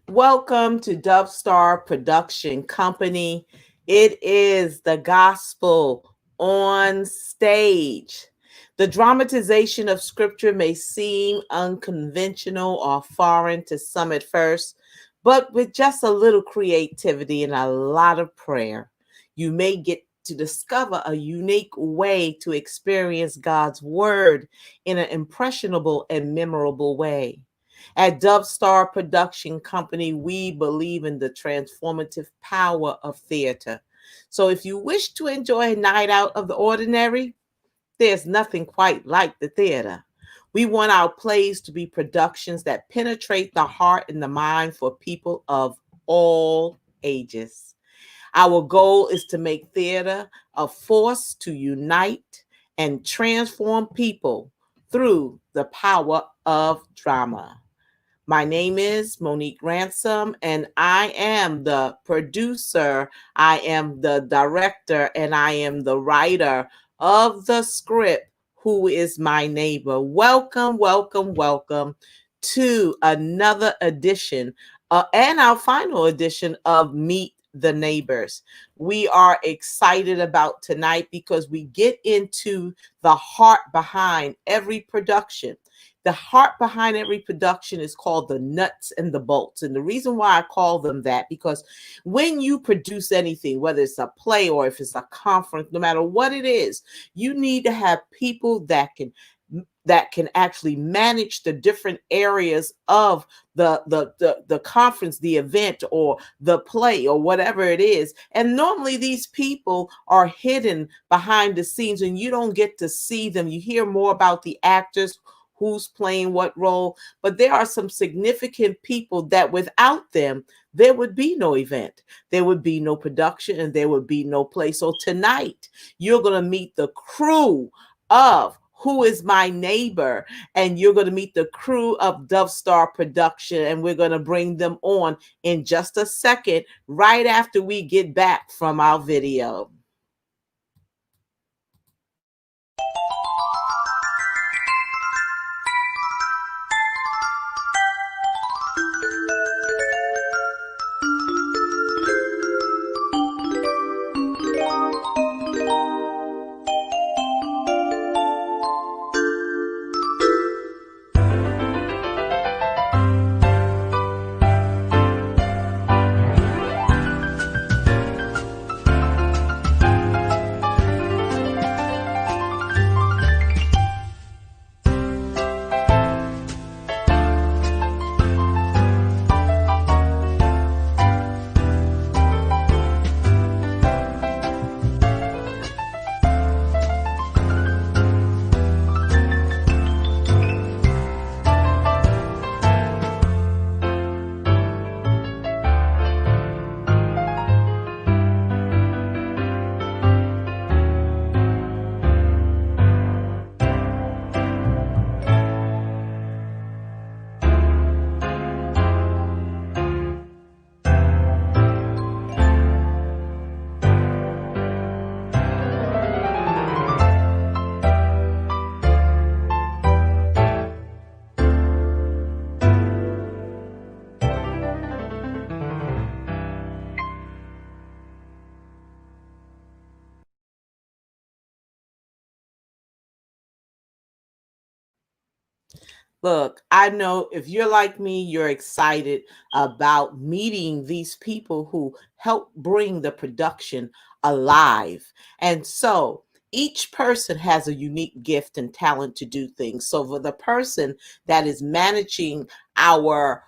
Welcome to Dove Star Production Company. It is the gospel on stage. The dramatization of scripture may seem unconventional or foreign to some at first, but with just a little creativity and a lot of prayer, you may get to discover a unique way to experience God's word in an impressionable and memorable way. At Dove Star Production Company, we believe in the transformative power of theater. So if you wish to enjoy a night out of the ordinary, there's nothing quite like the theater. We want our plays to be productions that penetrate the heart and the mind for people of all ages. Our goal is to make theater a force to unite and transform people through the power of drama. My name is Monique Ransom, and I am the producer, I am the director, and I am the writer of the script, Who is My Neighbor? Welcome, welcome, welcome to another edition and our final edition of Meet the Neighbors. We are excited about tonight because we get into the heart behind every production. The heart behind every production is called the nuts and the bolts. And the reason why I call them that, because when you produce anything, whether it's a play or if it's a conference, no matter what it is, you need to have people that can actually manage the different areas of the conference, the event, or the play, or whatever it is. And normally these people are hidden behind the scenes and you don't get to see them. You hear more about the actors, who's playing what role, but there are some significant people that without them, there would be no event, there would be no production, and there would be no play. So tonight, you're going to meet the crew of Who is My Neighbor, and you're going to meet the crew of Dove Star Production, and we're going to bring them on in just a second, right after we get back from our video. Look, I know if you're like me, you're excited about meeting these people who help bring the production alive. And so each person has a unique gift and talent to do things. So for the person that is managing our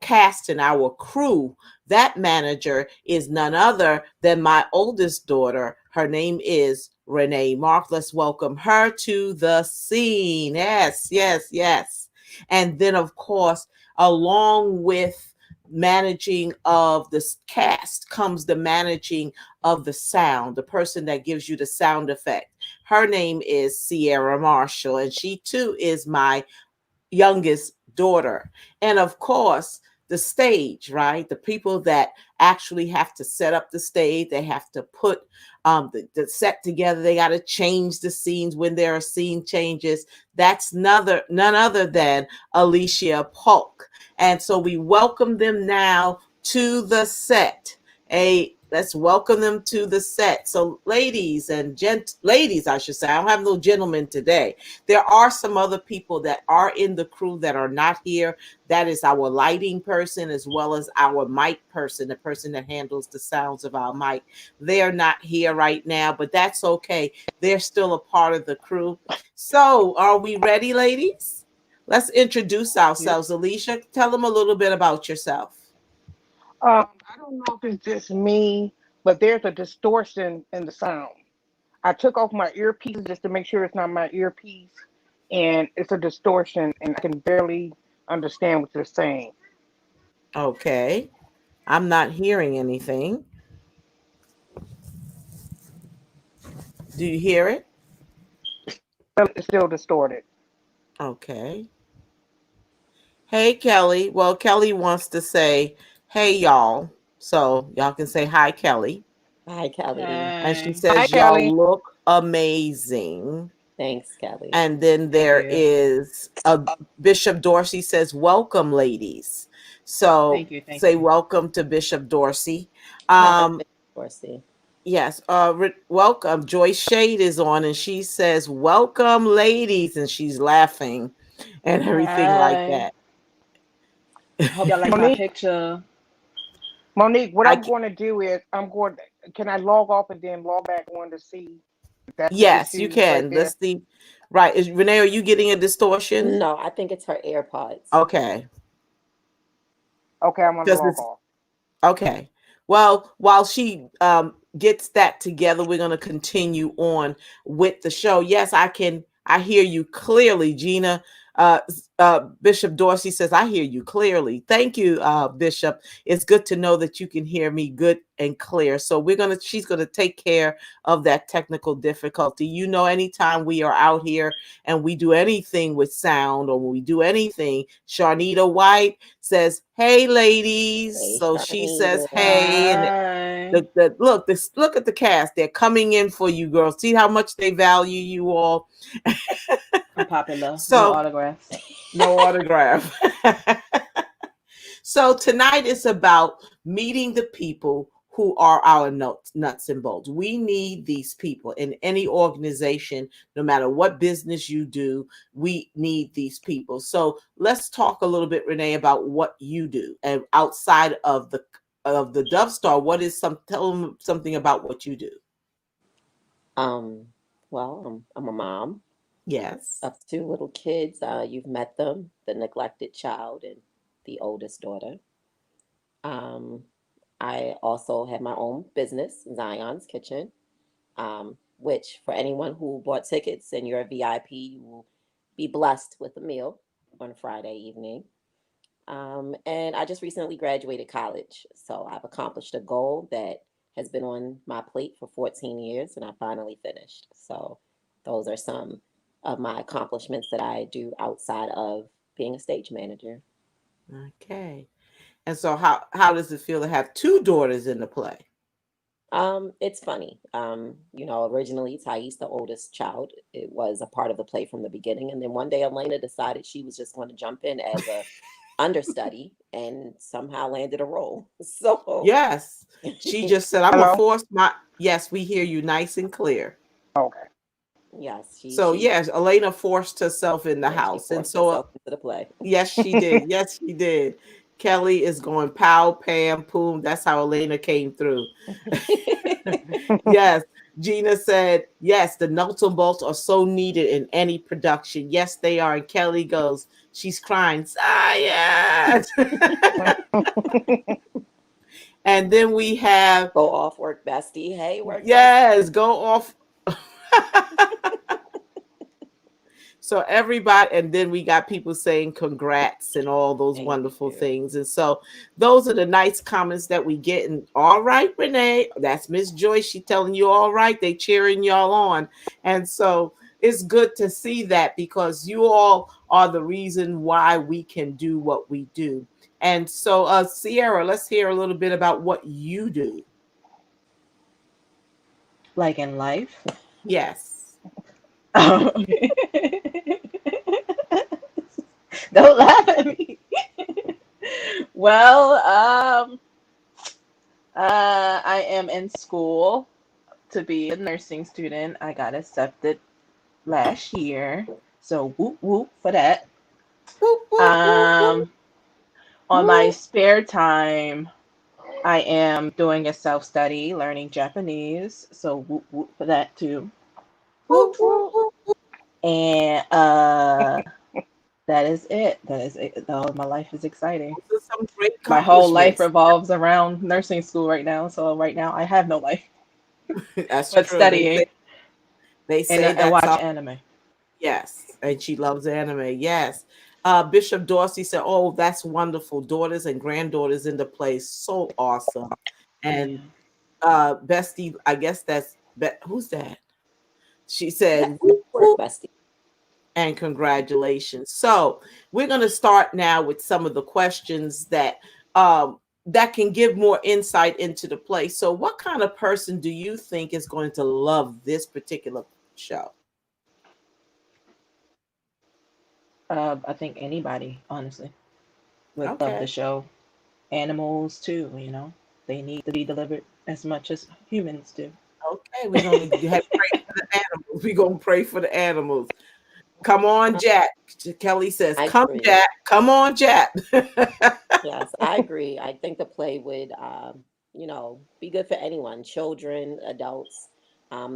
cast and our crew, that manager is none other than my oldest daughter. Her name is Renee Mark. Let's welcome her to the scene. Yes, yes, yes. And then, of course, along with managing of this cast comes the managing of the sound, the person that gives you the sound effect. Her name is Sierra Marshall, and she too is my youngest daughter. And of course, the stage, right? The people that actually have to set up the stage, they have to put the set together, they got to change the scenes when there are scene changes. That's none other than Alicia Polk. And so we welcome them now to the set. Let's welcome them to the set. So ladies, I should say, I don't have no gentlemen today. There are some other people that are in the crew that are not here. That is our lighting person as well as our mic person, the person that handles the sounds of our mic. They're not here right now, but that's okay. They're still a part of the crew. So are we ready, ladies? Let's introduce Yep. ourselves. Alicia, tell them a little bit about yourself. I don't know if it's just me, but there's a distortion in the sound. I took off my earpiece just to make sure it's not my earpiece, and it's a distortion, and I can barely understand what you're saying. Okay. I'm not hearing anything. Do you hear it? It's still distorted. Okay. Hey, Kelly. Well, Kelly wants to say, hey, y'all. So y'all can say hi, Kelly. Hi, Kelly. And she Hi, says, Kelly. y'all look amazing. Thanks, Kelly. And then Thank there you. is Bishop Dorsey says, welcome, ladies. So Thank you. Thank say you. welcome to Bishop Dorsey. Hi, Um, Dorsey. yes, welcome. Joyce Shade is on and she says, welcome, ladies. And she's laughing and everything like Hi. that. I hope y'all like my Monique, picture. Monique, what I I'm going to do is can I log off and then log back on to see if that's the Yes, you issue right can. there? Let's see. Right. Renee, are you getting a distortion? No, I think it's her AirPods. Okay. Okay, I'm going to Does log this off. Okay. Well, while she gets that together, we're going to continue on with the show. Yes, I hear you clearly, Gina. Bishop Dorsey says, I hear you clearly. Thank you, Bishop. It's good to know that you can hear me good and clear. So she's going to take care of that technical difficulty. You know, anytime we are out here and we do anything with sound or when we do anything, Sharnita White says, hey, ladies. Hey, So she says, Sharnita. hey, and Hi. look at the cast. They're coming in for you, girls. See how much they value you all. I'm popular. No So autographs. no autograph. So tonight is about meeting the people who are our nuts and bolts. We need these people in any organization, no matter what business you do. We need these people. So let's talk a little bit, Renee, about what you do and outside of the Dove Star. What is tell them something about what you do? Um, I'm a mom Yes. of two little kids. You've met them, the neglected child and the oldest daughter. Um, I also have my own business, Zion's Kitchen, which for anyone who bought tickets and you're a VIP, you will be blessed with a meal on Friday evening. And I just recently graduated college. So I've accomplished a goal that has been on my plate for 14 years, and I finally finished. So those are some of my accomplishments that I do outside of being a stage manager. Okay. And so how does it feel to have two daughters in the play? It's funny. Originally Thais, the oldest child, it was a part of the play from the beginning, and then one day Elena decided she was just going to jump in as a understudy and somehow landed a role. So Yes. She just said, I'm gonna Hello? force my yes, we hear you nice and clear. Okay. yes, she So she yes, Elena forced herself in the yeah, she house. And forced so herself into the play. yes, she did. Yes, she did. Kelly is going pow, pam, poom. That's how Elena came through. Yes. Gina said, yes, the nuts and bolts are so needed in any production. Yes, they are. And Kelly goes, she's crying, science. And then we have, Go off work bestie. Hey, work bestie. yes, go off. So everybody, and then we got people saying congrats and all those Thank wonderful you. things. And so those are the nice comments that we get. And all right, Renee, that's Miss Joyce. She telling you all right. They cheering y'all on. And so it's good to see that because you all are the reason why we can do what we do. And so Sierra, let's hear a little bit about what you do. Like in life. Yes. Don't laugh at me. Well, I am in school to be a nursing student. I got accepted last year, so whoop whoop for that. Whoop, whoop, whoop, whoop, Um, on my whoop. spare time, I am doing a self study, learning Japanese, so whoop whoop for that too. Whoop, Whoop, whoop, whoop. whoop, whoop. And that is it. That is it. Oh, my life is exciting. Those are some great My whole life accomplishments. revolves around nursing school right now. So right now I have no life That's but true. studying They and say that's watch all. anime. Yes, and she loves anime. Yes. Bishop Dorsey said, "Oh, that's wonderful. Daughters and granddaughters in the place. So awesome." Yeah. And Bestie, I guess who's that? She said, Yes, "Whoop, work, whoop," bestie. and congratulations. So we're going to start now with some of the questions that can give more insight into the play. So, what kind of person do you think is going to love this particular show? I think anybody, honestly, would love the Okay. show. Animals too, they need to be delivered as much as humans do. Okay, we're gonna pray for the animals. We're gonna pray for the animals. Come on, Jack. Kelly says, I "Come, agree. Jack. Come on, Jack." Yes, I agree. I think the play would, be good for anyone, children, adults,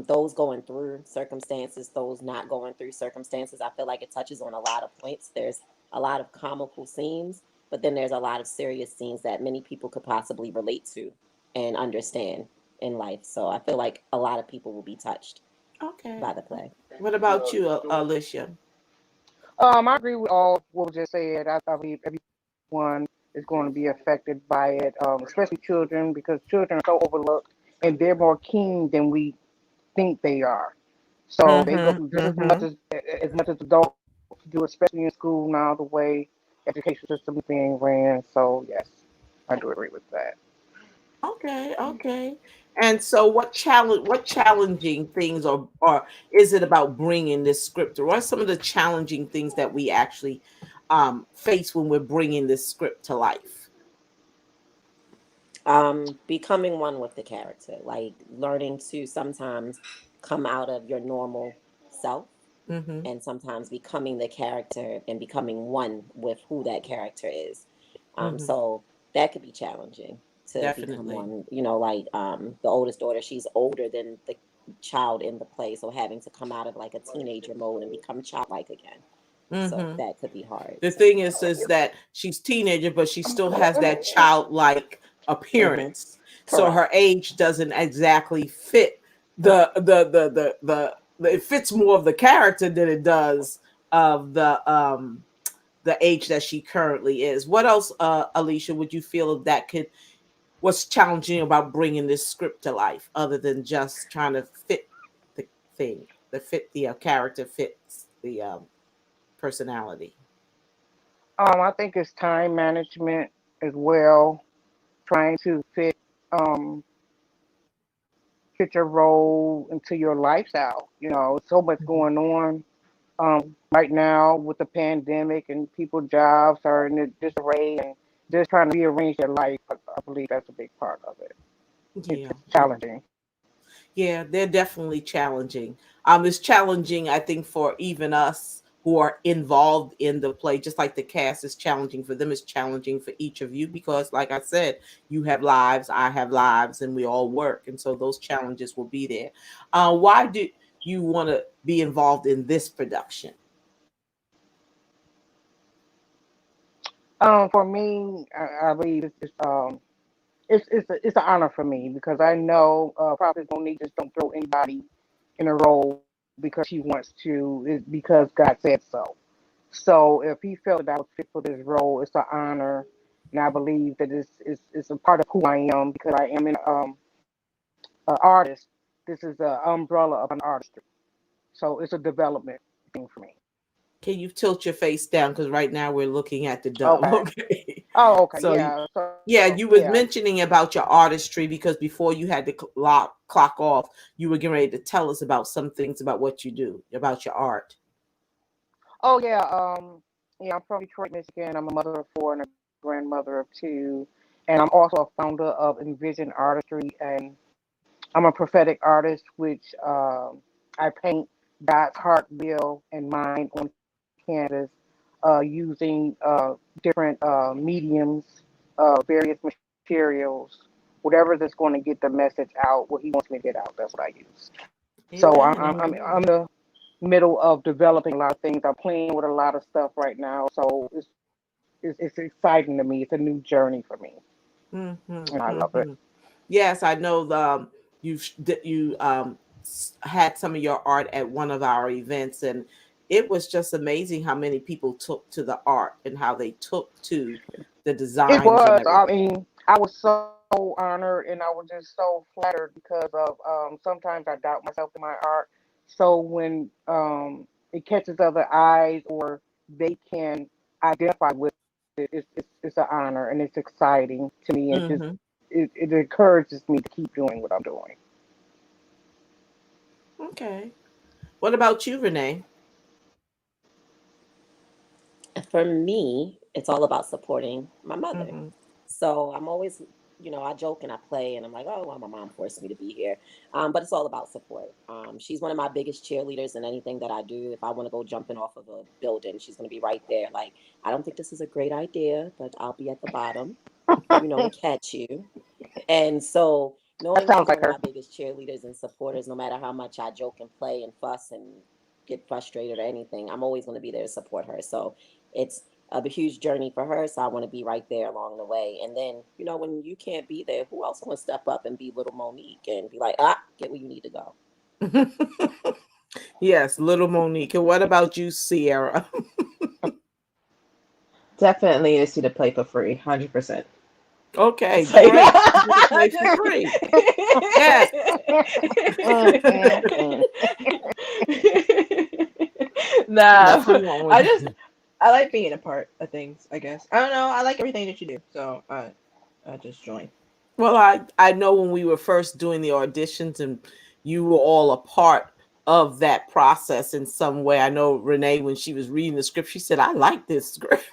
those going through circumstances, those not going through circumstances. I feel like it touches on a lot of points. There's a lot of comical scenes, but then there's a lot of serious scenes that many people could possibly relate to and understand in life. So I feel like a lot of people will be touched Okay. by the play. What about you, Alicia? I agree with all what was just said. I believe everyone is going to be affected by it, especially children, because children are so overlooked and they're more keen than we think they are. So they go Mm-hmm. through just Mm-hmm. as much as adults do, especially in school now, the way education system is being ran. So yes, I do agree with that. Okay, okay. And so what challenging things or is it about bringing this script, or what are some of the challenging things that we actually face when we're bringing this script to life? Becoming one with the character, like learning to sometimes come out of your normal self Mm-hmm. and sometimes becoming the character and becoming one with who that character is. Mm-hmm. So that could be challenging to become Definitely. one. Like the oldest daughter, she's older than the child in the play, so having to come out of like a teenager mode and become childlike again. So Mm-hmm. that could be hard. The thing is that she's teenager, but she still has that childlike Hmm. appearance. So Correct. her age doesn't exactly fit it fits more of the character than it does of the age that she currently is. What else, Alicia, would you feel that could what's challenging about bringing this script to life, other than just trying to fit the thing, the fit the character fits the personality? I think it's time management as well, trying to um, fit your role into your lifestyle. So much Mhm. going on right now with the pandemic and people's jobs are in disarray and just trying to rearrange their life. I believe that's a big part of it. Yeah. It's challenging. Yeah, they're definitely challenging. It's challenging, I think, for even us who are involved in the play, just like the cast is challenging for them, it's challenging for each of you because, like I said, you have lives, I have lives, and we all work. And so those challenges will be there. Why do you want to be involved in this production? For me, I believe it's an honor for me because I know prophets don't need just don't throw anybody in a role. because she wants to, is because God said so. So if he felt that I was fit for this role, it's an honor, and I believe that it's a part of who I am because I am an artist. This is the umbrella of an artistry, so it's a development thing for me. Can you tilt your face down? Because right now we're looking at the dome. Okay. Okay. Oh, okay. So Yeah. So yeah, yeah. you was mentioning about your artistry because before you had to clock off, you were getting ready to tell us about some things about what you do, about your art. Oh yeah. Yeah. I'm from Detroit, Michigan. I'm a mother of four and a grandmother of two, and I'm also a founder of Envision Artistry, and I'm a prophetic artist, which I paint God's heart, will, and mind on canvas using different mediums, various materials, whatever that's going to get the message out, what He wants me to get out. That's what I use. So Amen. I'm in the middle of developing a lot of things. I'm playing with a lot of stuff right now, so it's exciting to me. It's a new journey for me, Mm-hmm, and I love it. mm-hmm. Yes, I know. You had some of your art at one of our events, and it was just amazing how many people took to the art and how they took to the It designs and was. I everything. mean, I was so honored and I was just so flattered because of sometimes I doubt myself in my art. So when it catches other eyes or they can identify with it, it's an honor and it's exciting to me. And just Mm-hmm. it encourages me to keep doing what I'm doing. Okay. What about you, Renee? For me, it's all about supporting my mother. Mm-hmm. So I'm always, I joke and I play and I'm like, oh, well, my mom forced me to be here. But it's all about support. She's one of my biggest cheerleaders in anything that I do. If I want to go jumping off of a building, she's going to be right there. Like, I don't think this is a great idea, but I'll be at the bottom, to catch you. And so That knowing sounds she's like one of my her. biggest cheerleaders and supporters, no matter how much I joke and play and fuss and get frustrated or anything, I'm always going to be there to support her. So it's a huge journey for her. So I want to be right there along the way. And then, when you can't be there, who else want to step up and be little Monique and be like, get where you need to go? Yes, little Monique. And what about you, Sierra? Definitely to see the play for free, 100%. Okay, It's like, great. You get to play for free. Yes. Nah, Nothing wrong I with just it. I like being a part of things. I guess I don't know. I like everything that you do, so I just join. Well, I know when we were first doing the auditions and you were all a part of that process in some way. I know Renee, when she was reading the script, she said, I like this script.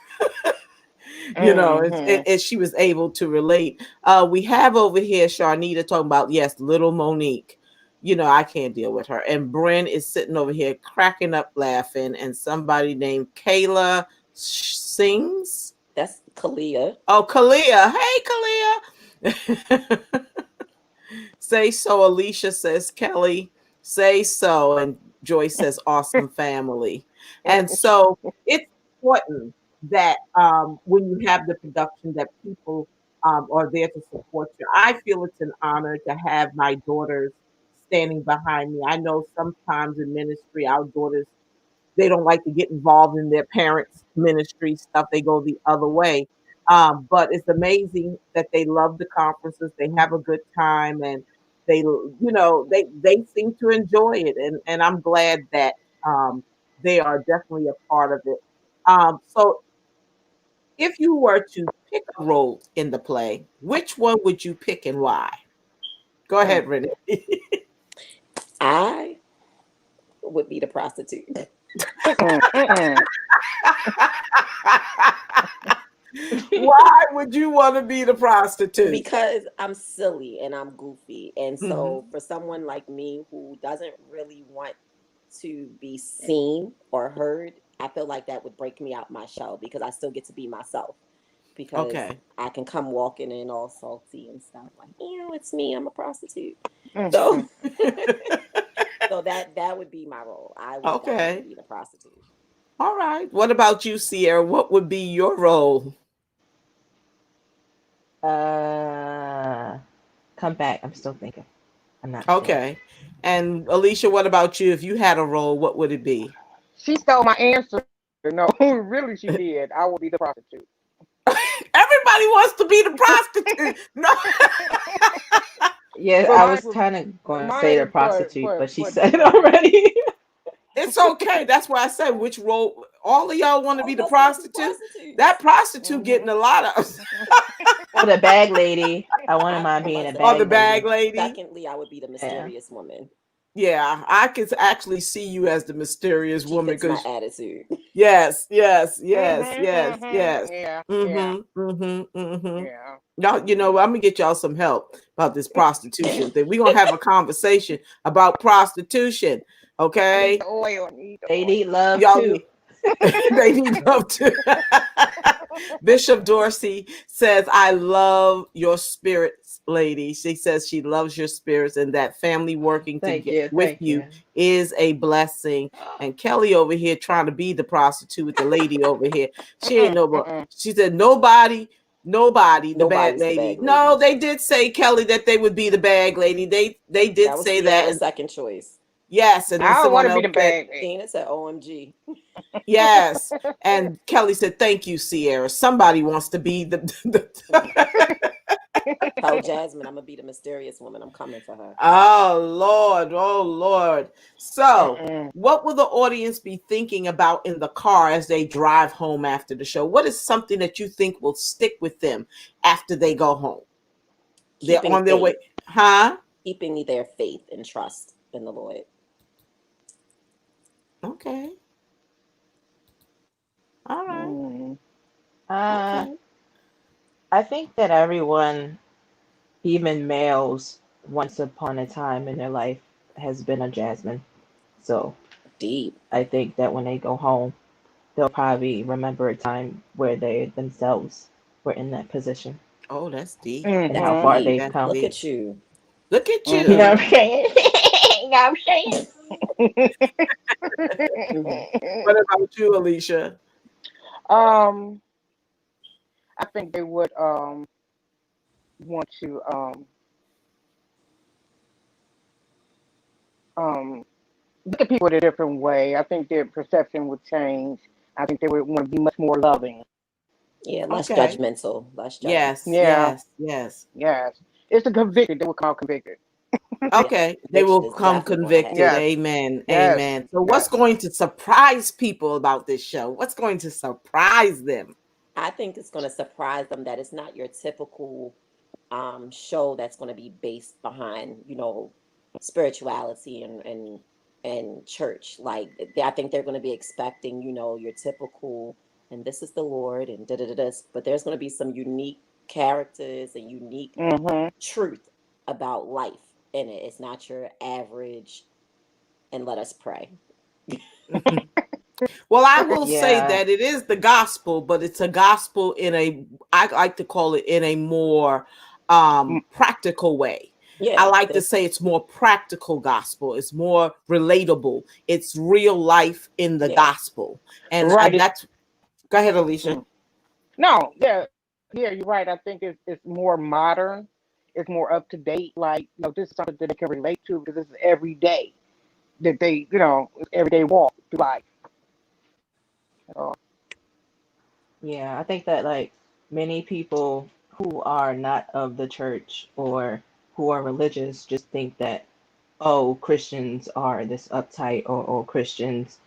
Hmm. She was able to relate. We have over here Sharnita talking about, yes, little Monique. I can't deal with her. And Bren is sitting over here cracking up laughing. And somebody named Kayla sings. That's Kalia. Oh, Kalia. Hey, Kalia. Say so. Alicia says, Kelly, say so. And Joyce says, awesome family. And so it's important that when you have the production that people are there to support you. I feel it's an honor to have my daughters standing behind me. I know sometimes in ministry, our daughters, they don't like to get involved in their parents' ministry stuff. They go the other way. But it's amazing that they love the conferences. They have a good time, and they seem to enjoy it. And I'm glad that they are definitely a part of it. So, if you were to pick a role in the play, which one would you pick and why? Go ahead, Renee. I would be the prostitute. Why would you want to be the prostitute? Because I'm silly and I'm goofy. And so Hmm. for someone like me who doesn't really want to be seen or heard, I feel like that would break me out my shell because I still get to be myself. Because Okay. I can come walking in all salty and stuff like, it's me, I'm a prostitute. So Hmm. so that would be my role. I would definitely Okay. be the prostitute. All right. What about you, Sierra? What would be your role? Uh, come back. I'm still thinking. I'm not sure. Okay. And Alicia, what about you? If you had a role, what would it be? She stole my answer. No, really, she did. I would be the prostitute. Everybody wants to be the prostitute. No. Yeah, But I mine was was kind of going to say the mine prostitute, but she for said it different. already. It's okay. That's why I said which role. All of y'all want to All be of the us want to be prostitute. That prostitutes. prostitute getting a lot of Or the bag lady. I wouldn't I mind was being about to a say or that. the bag bag lady. lady. Secondly, I would be the Yeah. mysterious woman. Yeah, I could actually see you as the mysterious She woman fits my because attitude. yes, yes, yes, Mhm, yes, mhm. yes. Yeah, yeah, Mm-hmm. Mm-hmm. Mm-hmm. yeah. Y'all, I'm gonna get y'all some help about this prostitution thing. We're gonna have a conversation about prostitution. I need Okay. the oil. I need the They oil. need love Y'all need too. they need love too. Bishop Dorsey says, I love your spirits, lady. She says she loves your spirits and that family working Thank together you. with Thank you you. is a blessing. And Kelly over here trying to be the prostitute with the lady over here. She ain't Mm-mm, no, but mm-mm. she said, nobody, the bad Nobody's the lady. bag No, lady. they did say, Kelly, that they would be the bag lady. They did That was say that. Sierra's And second choice. yes, and then I don't want someone to be else the said, bag lady. Tina said, OMG. yes. And Kelly said, thank you, Sierra. Somebody wants to be Tell Jasmine I'm going to be the mysterious woman. I'm coming for her. Oh Lord, oh Lord. So, Mm-mm. what will the audience be thinking about in the car as they drive home after the show? What is something that you think will stick with them after they go home? They're Keeping on their way, faith. huh? Keeping their faith and trust in the Lord. Okay. All right. Mm. Uh, Okay. I think that everyone, even males, once upon a time in their life has been a Jasmine. So Deep. I think that when they go home, they'll probably remember a time where they themselves were in that position Oh, that's deep. and That's how Mhm. far deep. they've That's come. Look deep. at you. Look at You know you. what I'm Mhm. saying? You know what I'm saying? What about you, Alicia? um, I think they would want to um look at people in a different way. I think their perception would change. I think they would want to be much more loving. Yeah, less Okay. judgmental. Less judgmental. Yes, Yeah, yes, yes. yes. It's the convicted. They would come out convicted. Yeah, Okay, they conviction will is come definitely going to convicted. happen. Yes, Amen. yes, Amen. So, what's yes. going to surprise people about this show? What's going to surprise them? I think it's going to surprise them that it's not your typical show that's going to be based behind, spirituality and church. Like, I think they're going to be expecting, your typical, and this is the Lord, and da da da da. But there's going to be some unique characters and unique Mhm. truth about life in it. It's not your average, and let us pray. Well, I will say Yeah. that it is the gospel, but it's a gospel I like to call it in a more practical way. I Yeah, like to there's say it's more practical gospel. It's more relatable. It's real life in the yeah. gospel. And Right. that's, go ahead, Alicia. Mm. No, yeah, yeah. You're right. I think it's more modern. It's more up to date. Like this is something that they can relate to because this is every day that they, everyday walk through life. So, Yeah, I think that like many people who are not of the church or who are religious just think that, oh, Christians are this uptight, or Christians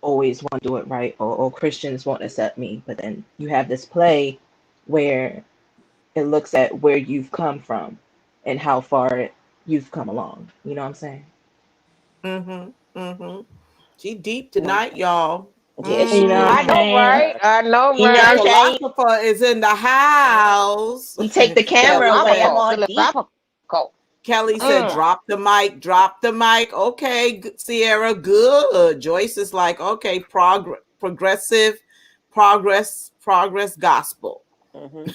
always want to do it right, or Christians won't accept me. But then you have this play where it looks at where you've come from and how far you've come along. You know what I'm saying? Mm-hmm. Mm-hmm. She deep Mm, tonight, y'all. yeah, You she know what I I'm is. know, saying? right? I know, You know The what I'm right? saying? philosopher is in the house. You take the camera Kelly away, said, I'm Philosophical, all deep. philosophical. Kelly said, Mm. drop the mic, drop the mic. Okay, Sierra, good. Joyce is like, okay, progress gospel. Hmm.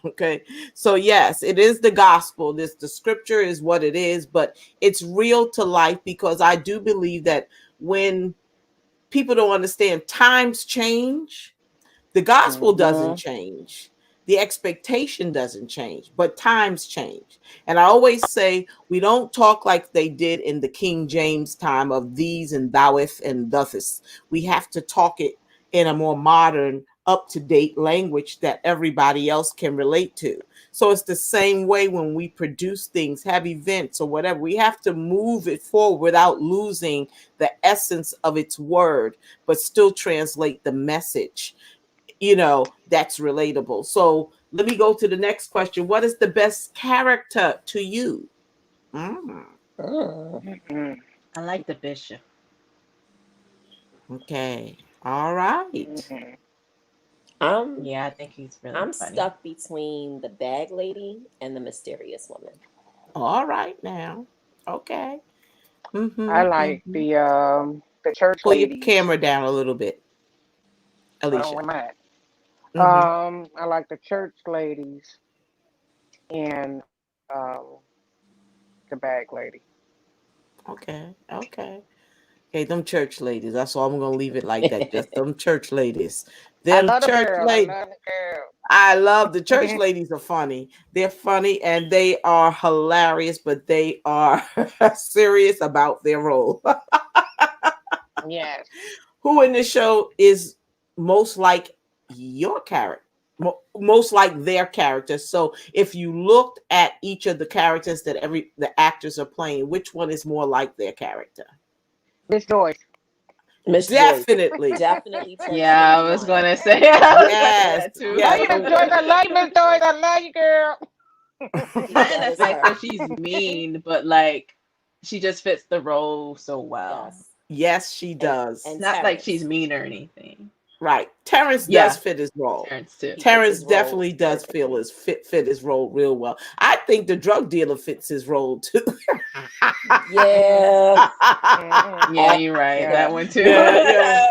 Okay. So yes, it is the gospel. The scripture is what it is, but it's real to life because I do believe that when people don't understand times change, the gospel doesn't Mhm. change. the expectation doesn't change, but times change. And I always say we don't talk like they did in the King James time of these and thoueth and dothest. We have to talk it in a more modern, up-to-date language that everybody else can relate to. So it's the same way when we produce things, have events or whatever. We have to move it forward without losing the essence of its word, but still translate the message, that's relatable. So let me go to the next question. What is the best character to you? I like the bishop. Okay. All right. Yeah, I think he's really I'm funny. stuck between the bag lady and the mysterious woman. All right now. Okay. I like the church Pull your ladies. camera down a little bit, Oh, Alicia. where am I at? Mm-hmm. I like the church ladies and the bag lady. Okay. Okay. Okay, them church ladies. That's all. I'm gonna leave it like that. Just them church ladies. I Them love the church girl. I ladies. love the girl. I love the church ladies are funny. They're funny and they are hilarious, but they are serious about their role. Yes. Who in this show is most like your character? Most like their character. So if you looked at each of the characters that the actors are playing, which one is more like their character? Miss Joyce. Miss Joyce. Definitely. Definitely turns Yeah, I to was Miss Wanda. gonna say. I was gonna say Yes. that too. Love Yes. you, Miss Joyce. I love you, Miss Joyce. I love you, girl. Not in That the is fact her. that she's mean, but like she just fits the role so well. Yes. Yes, she does. And Not like she's Terrence. mean or anything. Right. Terrence does Yeah, fit his role. Terrence too. He fits Terrence his role definitely does feel perfectly. his fit his role real well. I think the drug dealer fits his role too. Yeah. Yeah, you're right. Yeah. That one too. Yeah,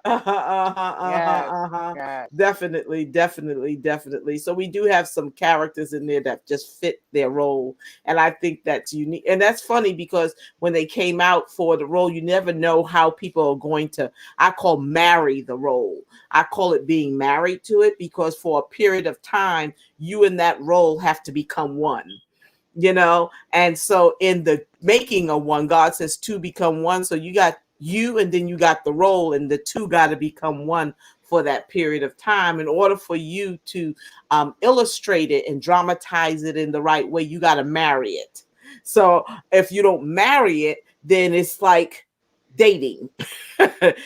Yes. uh-huh. Yes. Definitely. So we do have some characters in there that just fit their role, and I think that's unique. And that's funny because when they came out for the role, you never know how people are going to. I call marry the role. I call it being married to it because for a period of time, you and that role have to become one. And so in the making of one, God says two become one. So you got you and then you got the role, and the two got to become one for that period of time. In order for you to illustrate it and dramatize it in the right way, you got to marry it. So if you don't marry it, then it's like dating.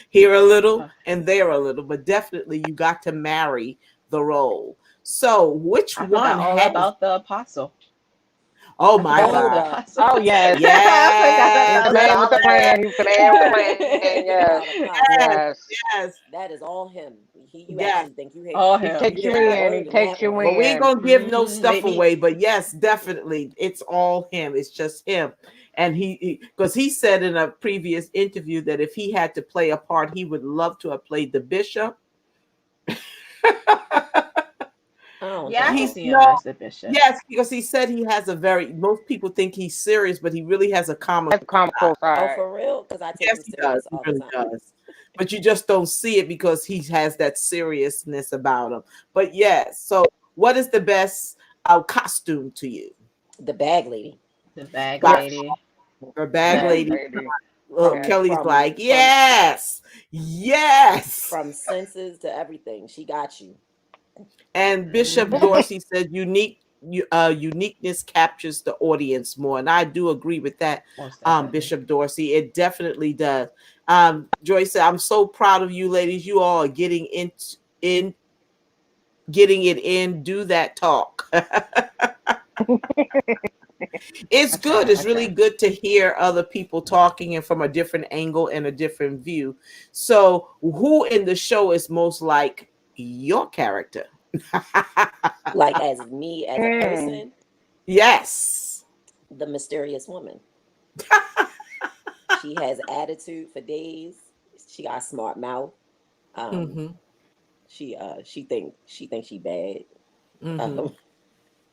Here a little and there a little, but definitely you got to marry the role. So which I one forgot all has? about the apostle. Oh I my forgot about Oh, the God. the apostle. Oh, yes. I forgot Yes. He's the about the man with the solid, plan. apostle. He's the man with the plan. Yes. solid apostle. Yes. Yes. Yes. That is all him. You Yes. actually think All He him. takes you you hitting a Yeah. in. He word in takes that you one. Well, we ain't in. gonna give no stuff Maybe. away, but yes, definitely, it's all him. It's just him, and because he said in a previous interview that if he had to play a part, he would love to have played the bishop. I don't Yeah, I think can He's so. see him no, as the bishop. yes, because he said he has a very. Most people think he's serious, but he really has a That's comical the comical Oh, side. for real? Because I take Yes, him he does. serious He all the really time. does. But you just don't see it because he has that seriousness about him. But yes, so what is the best costume to you? The bag lady. The bag By Yes. lady. her The bag bag lady. lady. Yes. Kelly's From like, yes, yes. senses to everything. She got you. And Bishop Dorsey said uniqueness captures the audience more. And I do agree with that, Most definitely. Bishop Dorsey. It definitely does. Joyce said, I'm so proud of you ladies. You all are getting in getting it in. Do that talk. It's I good. try. It's I really try. good to hear other people talking and from a different angle and a different view. So, who in the show is most like your character? Like as me as a Mm. person, Yes. the mysterious woman. She has attitude for days. She got a smart mouth. Um, Mm-hmm. she thinks she bad. Mm-hmm. Um,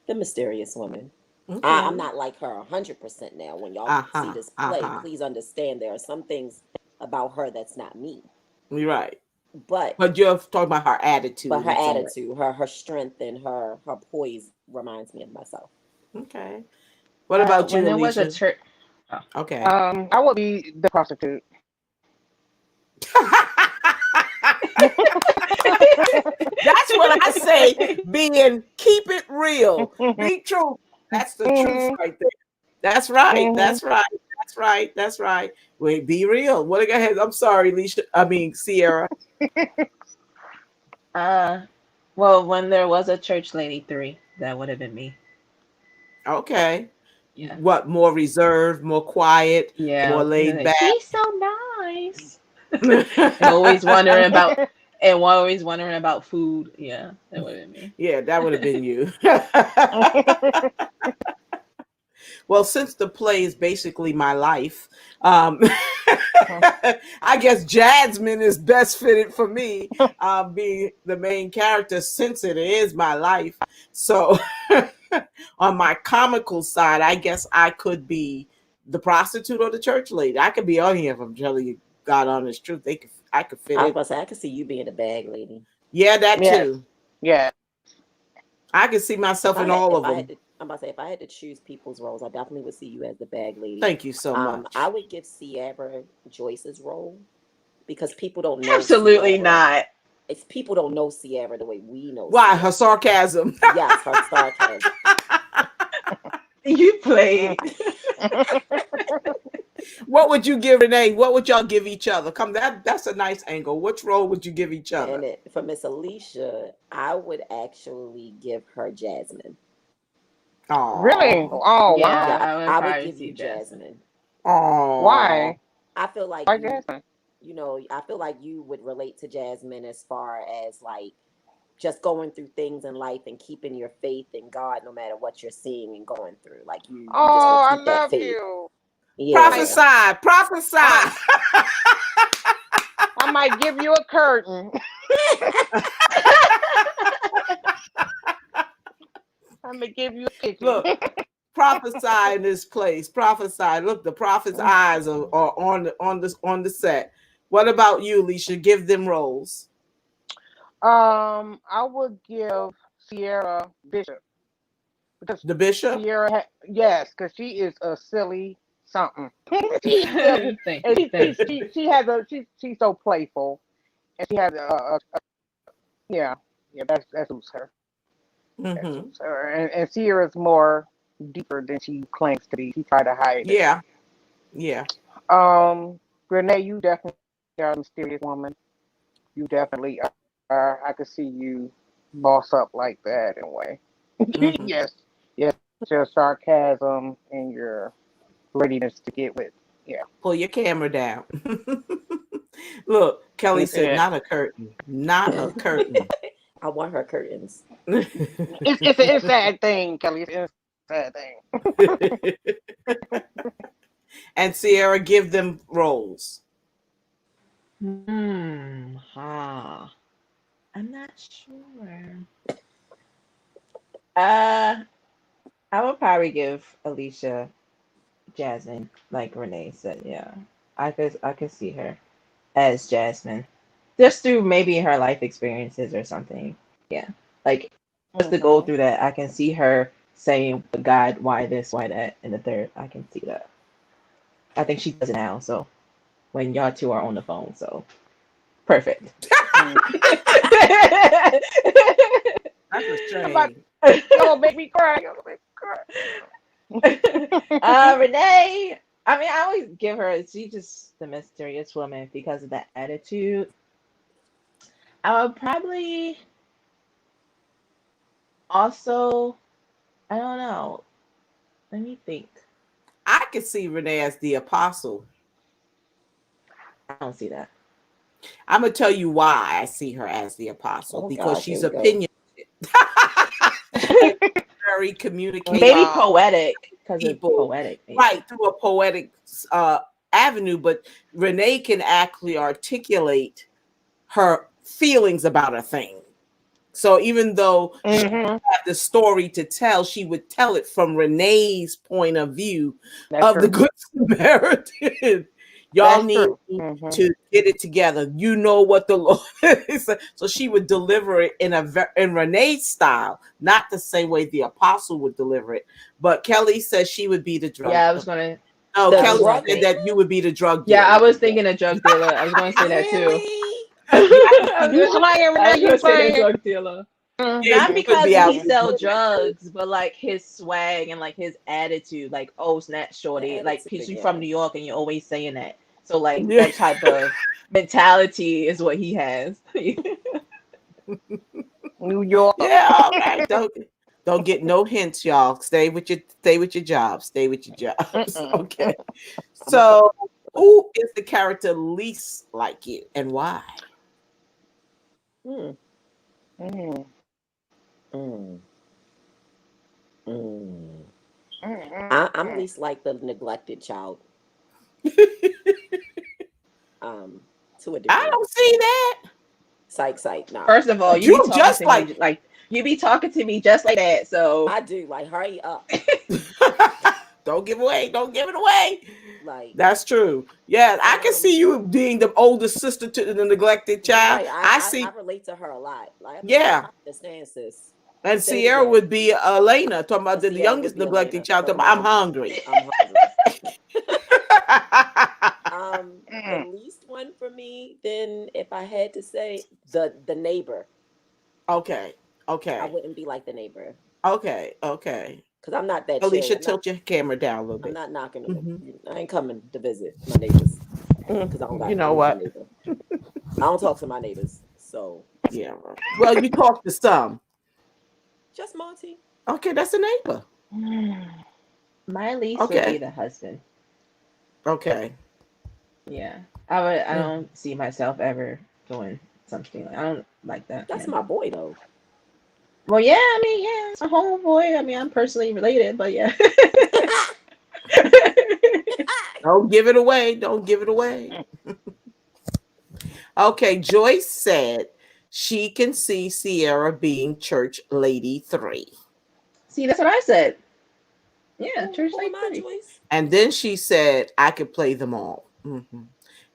the mysterious woman. I'm Okay. not like her 100% now. When y'all see Uh-huh. this play, Uh-huh. please understand there are some things about her that's not me. You're right. But you're talking about her attitude her in some way. attitude, her strength, and her poise reminds me of myself. Okay. What about When you, there was a Alicia? church, Okay. I would be the prostitute. That's what I say. Keep it real. Be true. That's the truth Mhm, right there. That's right. mhm. That's right. That's right. That's right. Wait, be real. What go ahead? I'm sorry, Alicia. I mean, Sierra. uh, well, when there was a church lady 3, that would have been me. Okay. Yeah. What, more reserved, more quiet, more Yeah. laid back? She's so nice. and always wondering about and always wondering about food. Yeah, that would have been me. Yeah, that would have been you. Well, since the play is basically my life, I guess Jasmine is best fitted for me, being the main character since it is my life. So, on my comical side, I guess I could be the prostitute or the church lady. I could be on here if I'm telling you God honest truth. I could fit I was it. about to say I could see you being a bag lady. Yeah, that Yes, too. yes. I could see myself in all If of I had them. to, I'm about to say if I had to choose people's roles, I definitely would see you as the bag lady. Thank you so I much. would give Sierra Joyce's role because people don't know Absolutely Sierra. not. It's people don't know Sierra the way we know Why? Her Sierra. sarcasm. Yes, her sarcasm. You played. What would you give Renee? What would y'all give each other? That's a nice angle. Which role would you give each other? And for Miss Alicia, I would actually give her Jasmine. Really? Oh. Oh, Yeah, Yeah, wow. I would I would probably give you see Jasmine. Jasmine. Oh. Why? I feel like Why Jasmine? I feel like you would relate to Jasmine as far as like just going through things in life and keeping your faith in God no matter what you're seeing and going through. Like you just Oh, gonna I keep that love faith. you. Yeah. Prophesy. I might, Prophesy. I might give you a curtain. I'm gonna give you a kitchen. Look, prophesy in this place. Prophesy. Look, the prophet's eyes are on the set. What about you, Alicia? Give them roles. I would give Sierra Bishop because The bishop. yes, because she is a silly something. She's silly, Thank and you. Thank you. she's so playful, and she has yeah, that suits her. That Mm-hmm. suits her, and Sierra's more deeper than she claims to be. She tried to hide it. Yeah. Yeah. Renee, you definitely are a mysterious woman. You definitely are. I could see you boss up like that in a way. Mm-hmm. Yes, yes, your sarcasm and your readiness to get with. Yeah, Pull your camera down. Look, Kelly said, yeah. not a curtain. Not a curtain. I want her curtains. It's an inside thing, Kelly. It's an inside thing. And Sierra, give them roles. I'm not sure. Uh, I would probably give Alicia Jasmine, like Renee said. Yeah, I could see her as Jasmine, just through maybe her life experiences or something. Yeah, like just to go Hmm. through that, I can see her saying, "God, why this, why that," and the third. I can see that. I think she does it now. So when y'all two are on the phone, so perfect. That's a I'm about, shame. you're gonna make me cry. You're gonna make me cry. Renee, I mean, I always give her, she's just the mysterious woman because of that attitude. I would probably also, I don't know, let me think. I could see Renee as the apostle. I don't see that. I'm gonna tell you why I see her as the apostle, Oh because God, here she's we go. opinionated and very communicative Maybe Wow. poetic, because of people, poetic, maybe. right, through a poetic avenue. But Renee can actually articulate her feelings about a thing. So even though she Hmm. had the story to tell, she would tell it from Renee's point of view That's of the true. Good Samaritan. Y'all That's need true. Mm-hmm. to get it together. You know what the Lord is. So she would deliver it in Renee's style, not the same way the apostle would deliver it. But Kelly says she would be the drug. Yeah, I was gonna. No, The Kelly drug said dealer? that you would be the drug Yeah, dealer. I was thinking a drug dealer. I was gonna say that too. Really? I You was gonna, slaying, I was Renee? You gonna say the slaying? drug dealer. Yeah, Not you would because be Mm-hmm. out he there sell doing that too. drugs, but like his swag and like his attitude, like oh snap shorty, The like because attitude, you from yeah. New York and you're always saying that. So like Yeah. that type of mentality is what he has. New York. Yeah, all right. Don't get no hints, y'all. Stay with your job. Stay with your jobs. Mm-mm. Okay. So who is the character least like you and why? Hmm. Mm-mm. Mm. Mm. I'm Mm-mm. least like the neglected child, um, to a I degree. don't see that. Psych, nah. First of all, you be You talking just to like me like you be talking to me just like that. So I do, like, hurry up. don't give away. Don't give it away. Like, That's true. Yeah, I can see um, you being the older sister to the neglected you're child. right. I I see. relate to her a lot. Like, I'd be like, Yeah. I understand, sis. And Say it Sierra again. would be Elena, talking about And the Sierra would youngest be neglected Elena, child. talking Talking about, about I'm hungry. I'm hungry. The Mm. least one for me, then if I had to say the neighbor, Okay. I Okay. wouldn't be like the neighbor Okay. Okay. because I'm not that chill. Alicia, tilt your camera down a little I'm bit. not knocking them. Hmm. I ain't coming to visit my neighbors because You know I'm not a what? neighbor. I don't talk to my neighbors, so Yeah. Well, you talk to some. just Monty. Okay, that's a neighbor. my lease would be Okay. the husband. Okay. Yeah, I would. I Mm. don't see myself ever doing something. I don't like that. That's Yeah. my boy though. Well, yeah. I mean, yeah, it's a homeboy. I mean, I'm personally related, but yeah. Don't give it away. Don't give it away. Okay. Joyce said she can see Sierra being church lady 3. See, that's what I said. Yeah, church Who like am I, three. Joyce? And then she said, I could play them all. Hmm.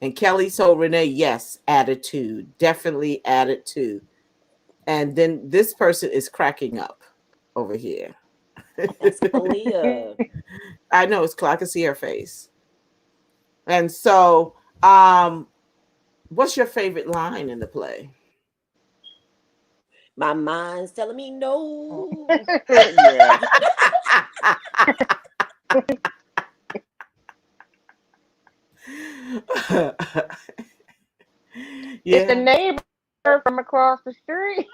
And Kelly told Renee, yes, attitude, definitely attitude. And then this person is cracking up over here. That's Kalia. I know it's I can see her face. And so, what's your favorite line in the play? My mind's telling me no. Yeah. It's the Yeah. neighbor from across the street.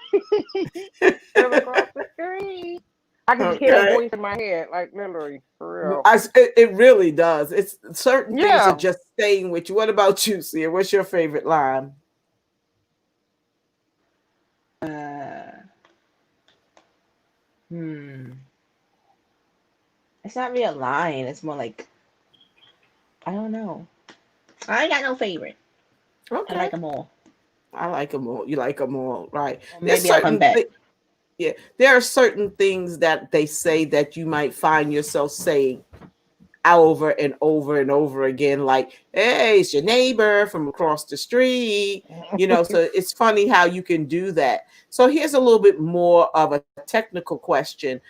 From across the street. I can just hear that Okay. voice in my head, like literally, for It really does. It's certain real. things are Yeah. just staying with you. What about you, Sia? What's your favorite line? Uh, hmm. It's not really a line. It's more like I don't know. I ain't got no favorite. I Okay. like them all. I like them all. You like them all, right? Or There's maybe I'll come back. yeah, there are certain things that they say that you might find yourself saying over and over and over again, like, hey, it's your neighbor from across the street. So it's funny how you can do that. So here's a little bit more of a technical question.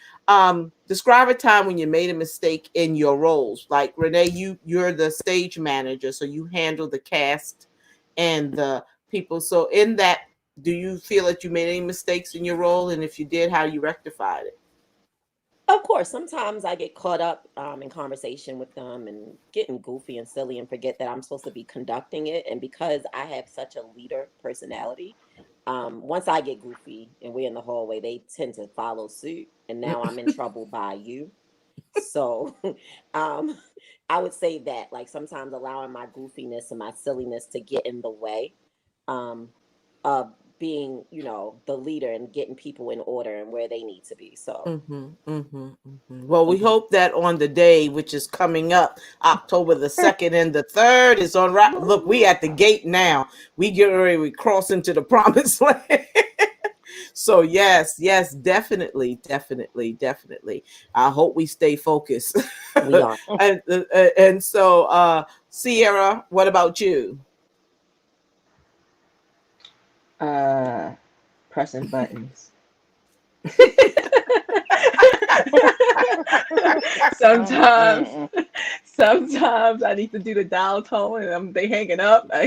Describe a time when you made a mistake in your roles. Like Renee, you're the stage manager, so you handle the cast and the people. So in that, do you feel that you made any mistakes in your role? And if you did, how you rectified it? Of course, sometimes I get caught up in conversation with them and getting goofy and silly and forget that I'm supposed to be conducting it. And because I have such a leader personality, once I get goofy and we're in the hallway, they tend to follow suit. And now I'm in trouble by you. So um, I would say that, like, sometimes allowing my goofiness and my silliness to get in the way um, of being, the leader and getting people in order and where they need to be. So, Well, we hope that on the day, which is coming up, October the 2nd and the 3rd, is on right. Look, we at the gate now. We get ready to cross into the promised land. So yes, definitely. I hope we stay focused. We are. And so, Sierra, what about you? Uh, Pressing buttons. sometimes, sometimes I need to do the dial tone, and they hanging up. Are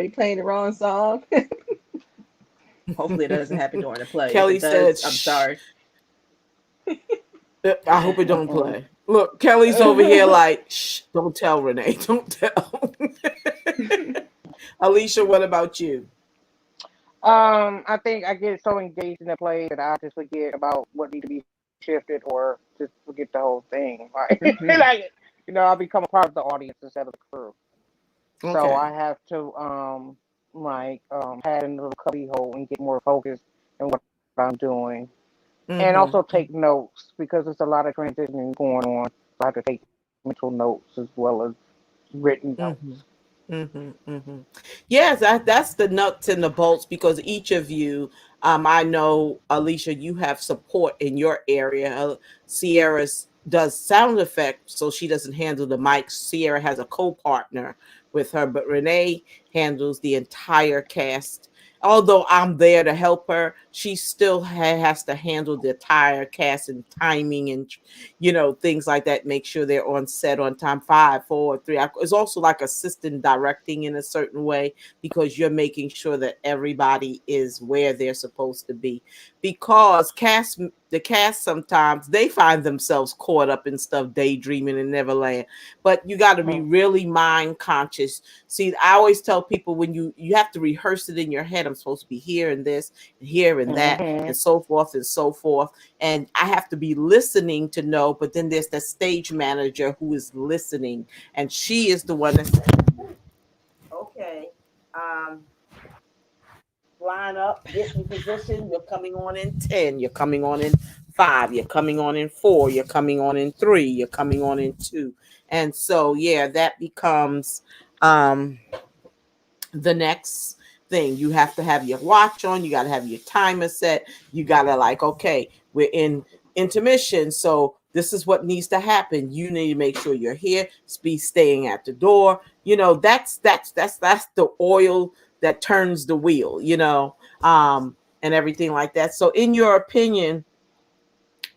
you playing the wrong song? Hopefully, it doesn't happen during the play. If Kelly it said, does, I'm "Shh." sorry. I hope it don't play. Look, Kelly's over here like, "Shh, don't tell Renee, don't tell." Alicia, what about you? I think I get so engaged in the play that I just forget about what needs to be shifted or just forget the whole thing. Like, Hmm. like I become a part of the audience instead of the crew. So I Okay. have to head in a little cubby hole and get more focused in what I'm doing. And Mm-hmm. also take notes because there's a lot of transitioning going on. So I have to take mental notes as well as written Mm-hmm. notes. Mm-hmm, mm-hmm. Yes, that's the nuts and the bolts because each of you, I know Alicia, you have support in your area. Sierra does sound effects, so she doesn't handle the mic. Sierra has a co-partner with her, but Renee handles the entire cast. Although I'm there to help her, she still has to handle the entire cast and timing and things like that. Make sure they're on set on time. 5, 4, 3. It's also like assistant directing in a certain way because you're making sure that everybody is where they're supposed to be. Because the cast sometimes they find themselves caught up in stuff, daydreaming in Neverland. But you got to be really mind conscious. See, I always tell people when you have to rehearse it in your head. I'm supposed to be here and this and here and that Mm-hmm. and so forth and so forth. And I have to be listening to know. But then there's the stage manager who is listening, and she is the one that says, "Okay, um, line up, get in position. You're coming on in 10. You're coming on in 5. You're coming on in 4. You're coming on in 3. You're coming on in 2." And so, yeah, that becomes um the next thing. You have to have your watch on, you got to have your timer set, you got to like, okay, we're in intermission, so this is what needs to happen. You need to make sure you're here, be staying at the door. That's the oil that turns the wheel, and everything like that. So in your opinion,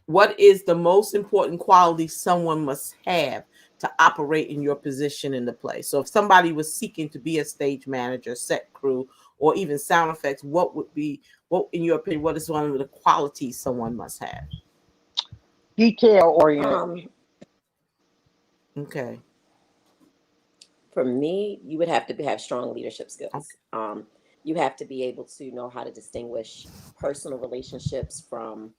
what is the most important quality someone must have to operate in your position in the play? So if somebody was seeking to be a stage manager, set crew, or even sound effects, what in your opinion, what is one of the qualities someone must have? Detail oriented. Um, Okay. for me, you would have to have strong leadership Okay. skills. You have to be able to know how to distinguish personal relationships from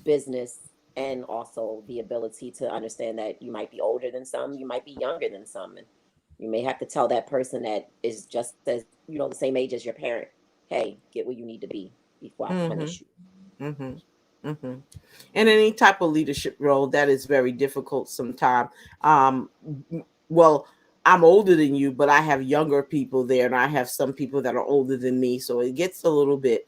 business, and also the ability to understand that you might be older than some, you might be younger than some, and you may have to tell that person that is just as the same age as your parent, hey, get where you need to be before I Mm-hmm. punish you. Mm-hmm. Mm-hmm. And any type of leadership role that is very difficult sometimes. Um, well, I'm older than you, but I have younger people there, and I have some people that are older than me, so it gets a little bit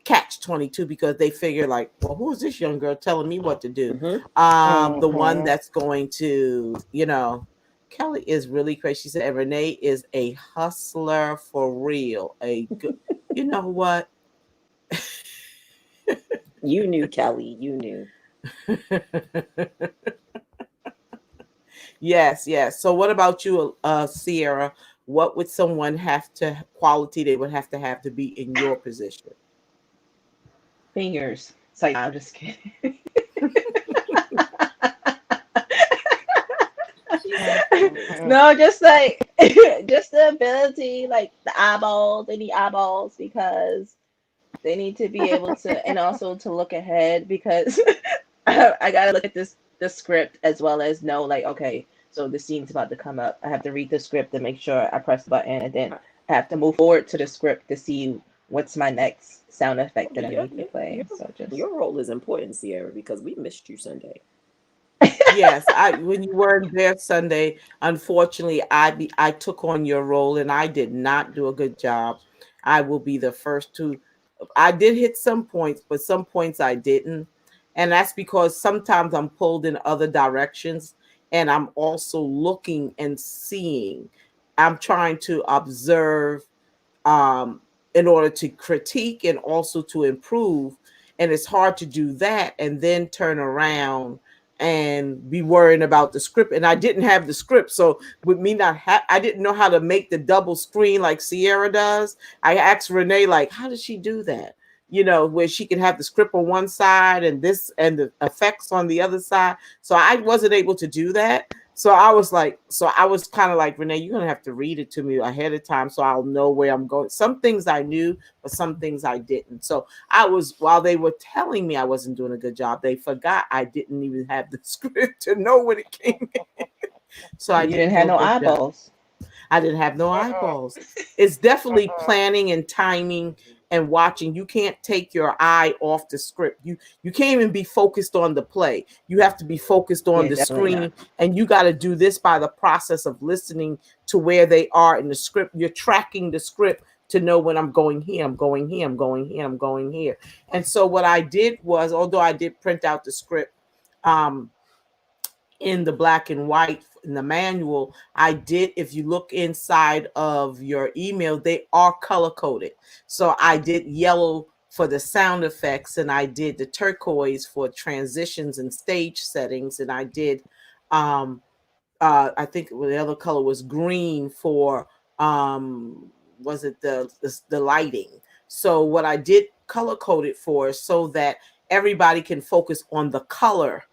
catch 22 because they figure like, well, who's this young girl telling me what to do? Mm-hmm. The one Mm-hmm. that's going to, Kelly is really crazy. She said Renee is a hustler for real. A good, you know what? You knew, Kelly, you knew. Yes, yes. So what about you, Sierra? What would someone have to quality they would have to be in your position? Fingers. So I'm just kidding. She's so funny. Mm-hmm. No, just like just the ability, like the eyeballs, they need eyeballs because they need to be able to, and also to look ahead because I gotta look at the script as well as know like, okay, so the scene's about to come up. I have to read the script and make sure I press the button, and then I have to move forward to the script to see what's my next sound effect that I Your, need to play. your, So just your role is important, Sierra, because we missed you Sunday. Yes, I when you weren't there Sunday, unfortunately, I took on your role and I did not do a good job. I will be the first to I did hit some points, but some points I didn't. And that's because sometimes I'm pulled in other directions, and I'm also looking and seeing. I'm trying to observe, um, in order to critique and also to improve. And it's hard to do that and then turn around and be worrying about the script. And I didn't have the script. So with me not I didn't know how to make the double screen like Sierra does. I asked Renee, like, how does she do that? You know, where she can have the script on one side and this and the effects on the other side. So I wasn't able to do that. So I was like, so I was kind of like, Renee, you're gonna have to read it to me ahead of time so I'll know where I'm going. Some things I knew, but some things I didn't. So I was, while they were telling me I wasn't doing a good job, they forgot I didn't even have the script to know when it came in. So I You didn't didn't have do a no good job. eyeballs. I didn't have no eyeballs. It's definitely planning and timing and watching. You can't take your eye off the script. You can't even be focused on the play. You have to be focused on Yeah, the definitely not. screen, and you got to do this by the process of listening to where they are in the script. You're tracking the script to know when I'm going here, I'm going here, I'm going here, I'm going here. And so what I did was, although I did print out the script, um, in the black and white in the manual, I did, if you look inside of your email, they are color coded. So I did yellow for the sound effects, and I did the turquoise for transitions and stage settings, and I did I think the other color was green for was it the lighting. So what I did color coded for so that everybody can focus on the color.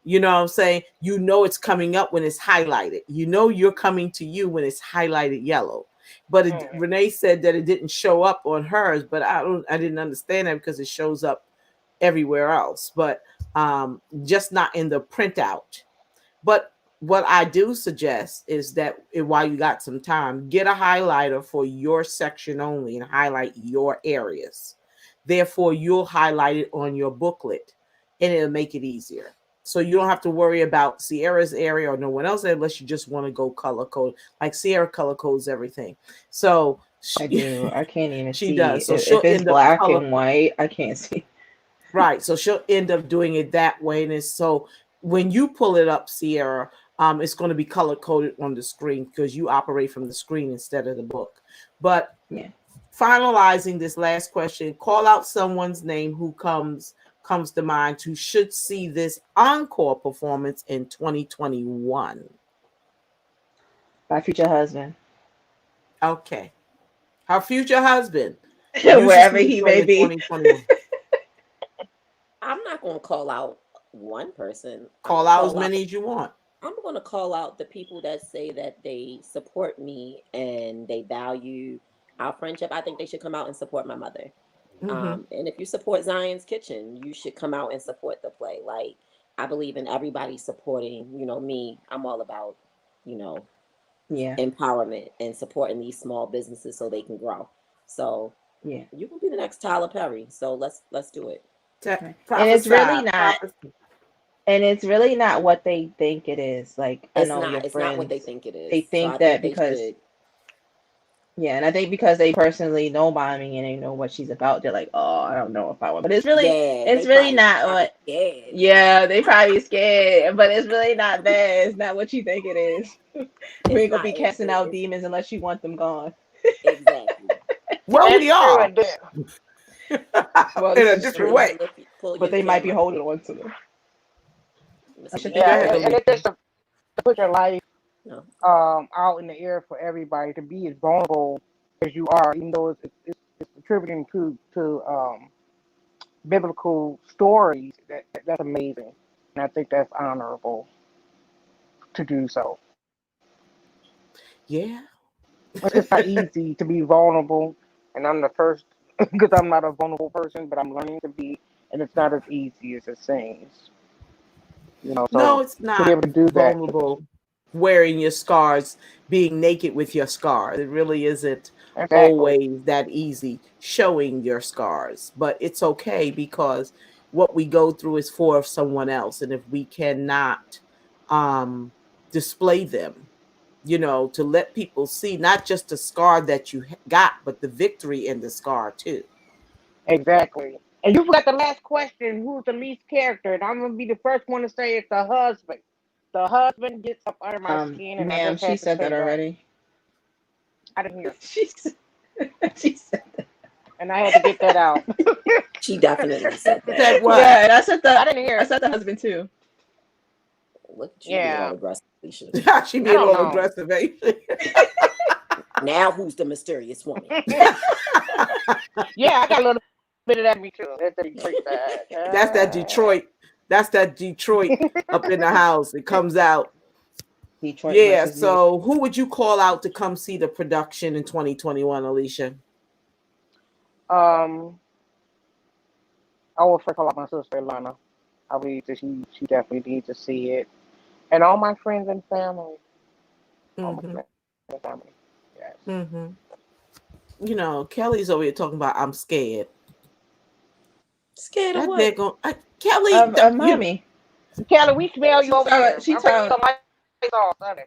You know what I'm saying? You know it's coming up when it's highlighted. You know you're coming to you when it's highlighted yellow. But Renee said that it didn't show up on hers, but I didn't understand that because it shows up everywhere else, but just not in the printout. But what I do suggest is that while you got some time, get a highlighter for your section only and highlight your areas. Therefore, you'll highlight it on your booklet and it'll make it easier. So you don't have to worry about Sierra's area or no one else unless you just want to go color code. Like Sierra color codes everything. So I do. I can't even she see. does. So If she'll it's end up black color. and white, I can't see. Right. So she'll end up doing it that way. And it's so when you pull it up, Sierra, it's going to be color coded on the screen because you operate from the screen instead of the book. But Yeah. finalizing this last question, call out someone's name who comes to mind who should see this encore performance in 2021. My future husband. Okay. Her future husband. You should Wherever see it he during may in be. 2021. I'm not going to call out one person. Call out as many as you want. I'm going to call out the people that say that they support me and they value our friendship. I think they should come out and support my mother. Mm-hmm. And if you support Zion's Kitchen, you should come out and support the play. Like, I believe in everybody supporting, me. I'm all about, Yeah. empowerment and supporting these small businesses so they can grow. So Yeah. you can be the next Tyler Perry. So let's do it. And it's Prophesy. really not. And it's really not what they think it is. Like, I know your It's not what they friends, think it is. they So think I that think they because, should. yeah, and I think because they personally know Mommy and they know what she's about, they're like, oh, I don't know if I want. But Yeah, it's they really probably not what, scared. yeah, they probably scared, but it's really not that. It's not what you think it is. We It's ain't gonna not. be casting out It's demons unless you want them gone. exactly. Well, That's we true. are And then, Well, in this a is different true. way. Pull But your they might be camera. holding on to them. I Mr. should Be think Go yeah, ahead, careful. and Alicia. it's just to put your life No. out in the air for everybody to be as vulnerable as you are, even though it's attributing to biblical stories. That's amazing, and I think that's honorable to do so. Yeah. It's not easy to be vulnerable, and I'm the first because I'm not a vulnerable person, but I'm learning to be, and it's not as easy as it seems. No, So it's to be not able to do that, vulnerable wearing your scars, being naked with your scars. It really isn't exactly. always that easy showing your scars, but it's okay because what we go through is for someone else. And if we cannot um, display them, to let people see not just the scar that you got, but the victory in the scar too. Exactly. And you forgot the last question. Who's the least character? And I'm gonna be the first one to say it's the husband. The husband gets up under my skin, and I Ma'am, just she had to said say that that. already. I didn't hear, She said, she said that. and I had to get that out. She definitely said that. Said what? Yeah, and I said I the didn't hear. husband too. Look at you being Yeah, all aggressive, Alicia. She I being don't all know. aggressive, ain't she? Now who's the mysterious woman? Yeah, I got a little bit of that in me too. That's the Detroit That's that side. Detroit. That's that Detroit up in the house. It comes out. Detroit Yeah. versus New. So who would you call out to come see the production in 2021, Alicia? Um, I will first call out my sister Lana. I believe that she definitely needs to see it, and all my friends and family. All my Mm-hmm. friends and family. Yes. Mm-hmm. You know, Kelly's over here talking about I'm scared. Scared of That what? daggone Kelly, you Mommy. Kelly, we smell you over here. She I bring talking some lights on Sunday.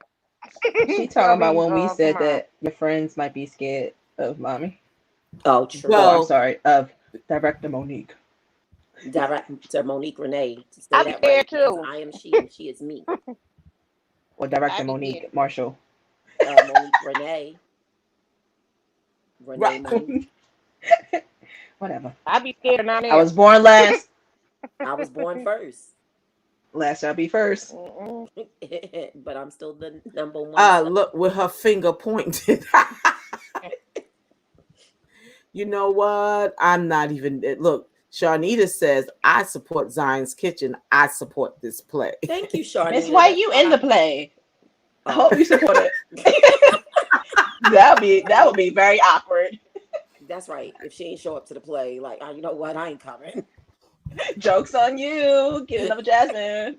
she talking about when we said Tomorrow. that your friends might be scared of mommy. Oh, Oh, true. I'm well, sorry, of director Monique. Director Monique Renee, to I say be that right, scared because too. I am she and she is me. Or I director be scared Monique too. Marshall. Monique Renee, Renee right. Monique. Whatever. I be scared of not I was there. born last. I was born first, Last shall be first. Mm-mm. but I'm still the number one star. Look with her finger pointed. You know what? I'm not even look. Sharnita says, I support Zion's Kitchen. I support this play. Thank you, Miss Sharnita. White, That's you in the fine. play. I Oh, hope you support it. That would be very awkward. that's right. If she ain't show up to the play, like, you know what? I ain't coming. Joke's on you. Get another Jasmine.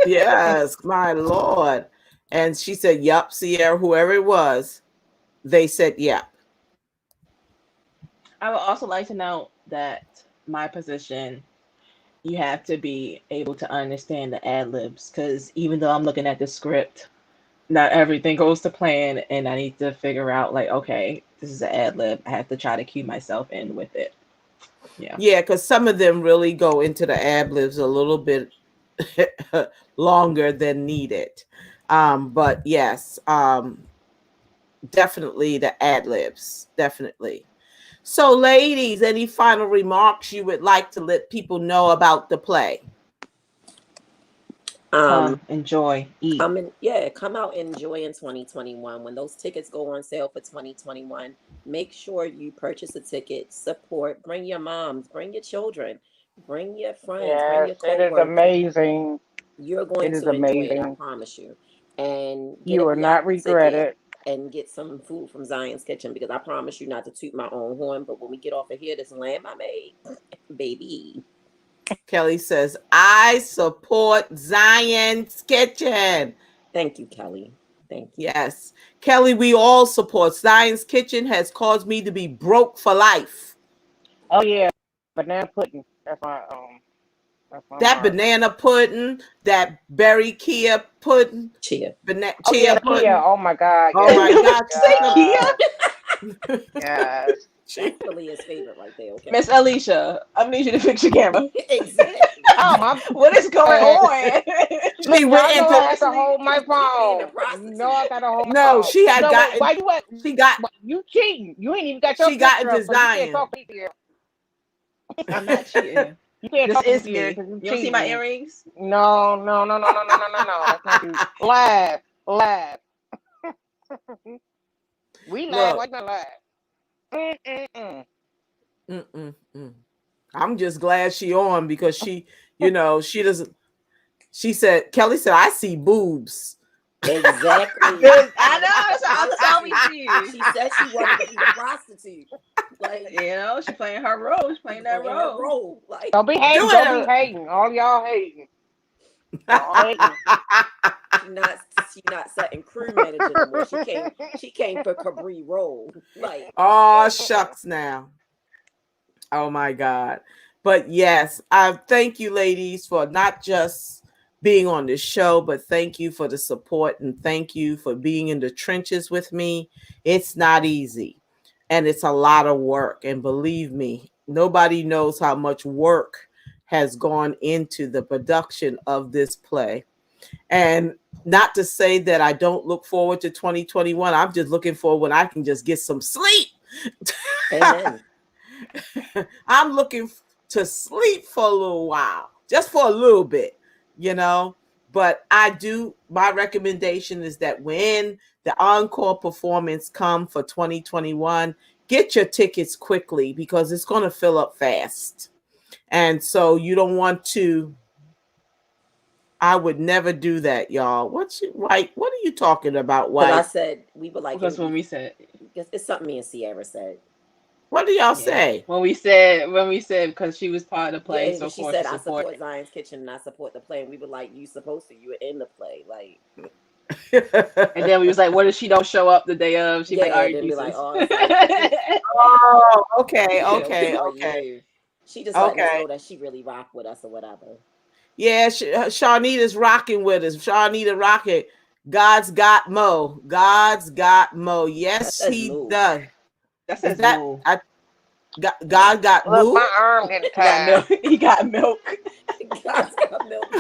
Yes, my Lord. And she said, Yup, Sierra, whoever it was, they said, Yep. I would also like to note that my position, you have to be able to understand the ad libs because even though I'm looking at the script, not everything goes to plan, and I need to figure out like, okay, this is an ad lib. I have to try to cue myself in with it. Yeah. Yeah, because some of them really go into the ad libs a little bit longer than needed. But yes, definitely the ad libs. Definitely. So, ladies, any final remarks you would like to let people know about the play? Um, Come, enjoy, eat. come out and enjoy in 2021. When those tickets go on sale for 2021, make sure you purchase a ticket, support, bring your moms, bring your children, bring your friends, bring Yes, your it is co-workers. amazing. You're going It is to enjoy it, I amazing. promise you. And get You a will not VIP regret ticket it. and get some food from Zion's Kitchen, because I promise you not to toot my own horn, but when we get off of here, this lamb I made, baby. Kelly says, I support Zion's Kitchen. Thank you, Kelly. Thank you. Yes. Kelly, we all support. Zion's Kitchen has caused me to be broke for life. Oh yeah, banana pudding. That's my That mark. banana pudding, that berry Kia pudding, Cheer. Oh yeah, chia the Kia. pudding. Oh my God. Oh Yes. my What God. you say, Kia? God. Yes. That's Kalia's favorite right there, okay? Miss Alicia, I'm gonna need you to fix your camera. Exactly. Oh my What is going bad. on? She Look, went y'all know into I have to Seriously? hold my She being a phone. You know I prostitute. gotta hold my no, phone. she had No, wait, gotten why you what? she got You cheating? You ain't even got your she got picture into up, so you can't Zion. talk to me here. I'm not cheating. You can't This talk to me is here me. because you You don't see my cheating. earrings? No, no, no, no, no, no, no, no, no. That's not you. Laugh, laugh. We laugh. Why Look, not laugh? Mm-mm-mm. mm-mm-mm. I'm just glad she on because she doesn't. She said, Kelly said, I see boobs. Exactly. I Like, know. That's all we see. she said she wanted to be the prostitute. Like, You know, she's playing her role. She's she's playing that playing her role. role. Like, Don't be hating. Doing Don't be it. hating. All y'all hating. Y'all hating. she not she not setting crew manager no more. She came for Cabri role. Like, Oh, shucks now. Oh my God. But yes, I thank you, ladies, for not just being on this show, but thank you for the support and thank you for being in the trenches with me. It's not easy and it's a lot of work. And believe me, nobody knows how much work has gone into the production of this play. And not to say that I don't look forward to 2021. I'm just looking for when I can just get some sleep. Amen. I'm looking to sleep for a little while, just for a little bit, you know. But my recommendation is that when the encore performance come for 2021, get your tickets quickly because it's going to fill up fast. And so you don't want to. I would never do that, y'all. What are you talking about, Because I White? said we would like Because when we said, it's something me and Sierra said. What do y'all yeah, say? when we said because she was part of the play, Yeah, so of she course said you I support. support Zion's Kitchen and I support the play. And we were like, you supposed to. You were in the play, like. And then we was like, what if she don't show up the day of? She's like, all right, then be like, deuces. oh, it's like, Oh, okay, you know, okay, for okay, you. She just letting us okay. know that she really rocked with us or whatever. Yeah, Shawnita's rocking with us. Shawnita rocking. God's got Mo. God's got Mo. That Yes, says he move. does. That Is says that move. God got Look, Moo? my arm getting He got tired. milk. He got milk. God's got milk.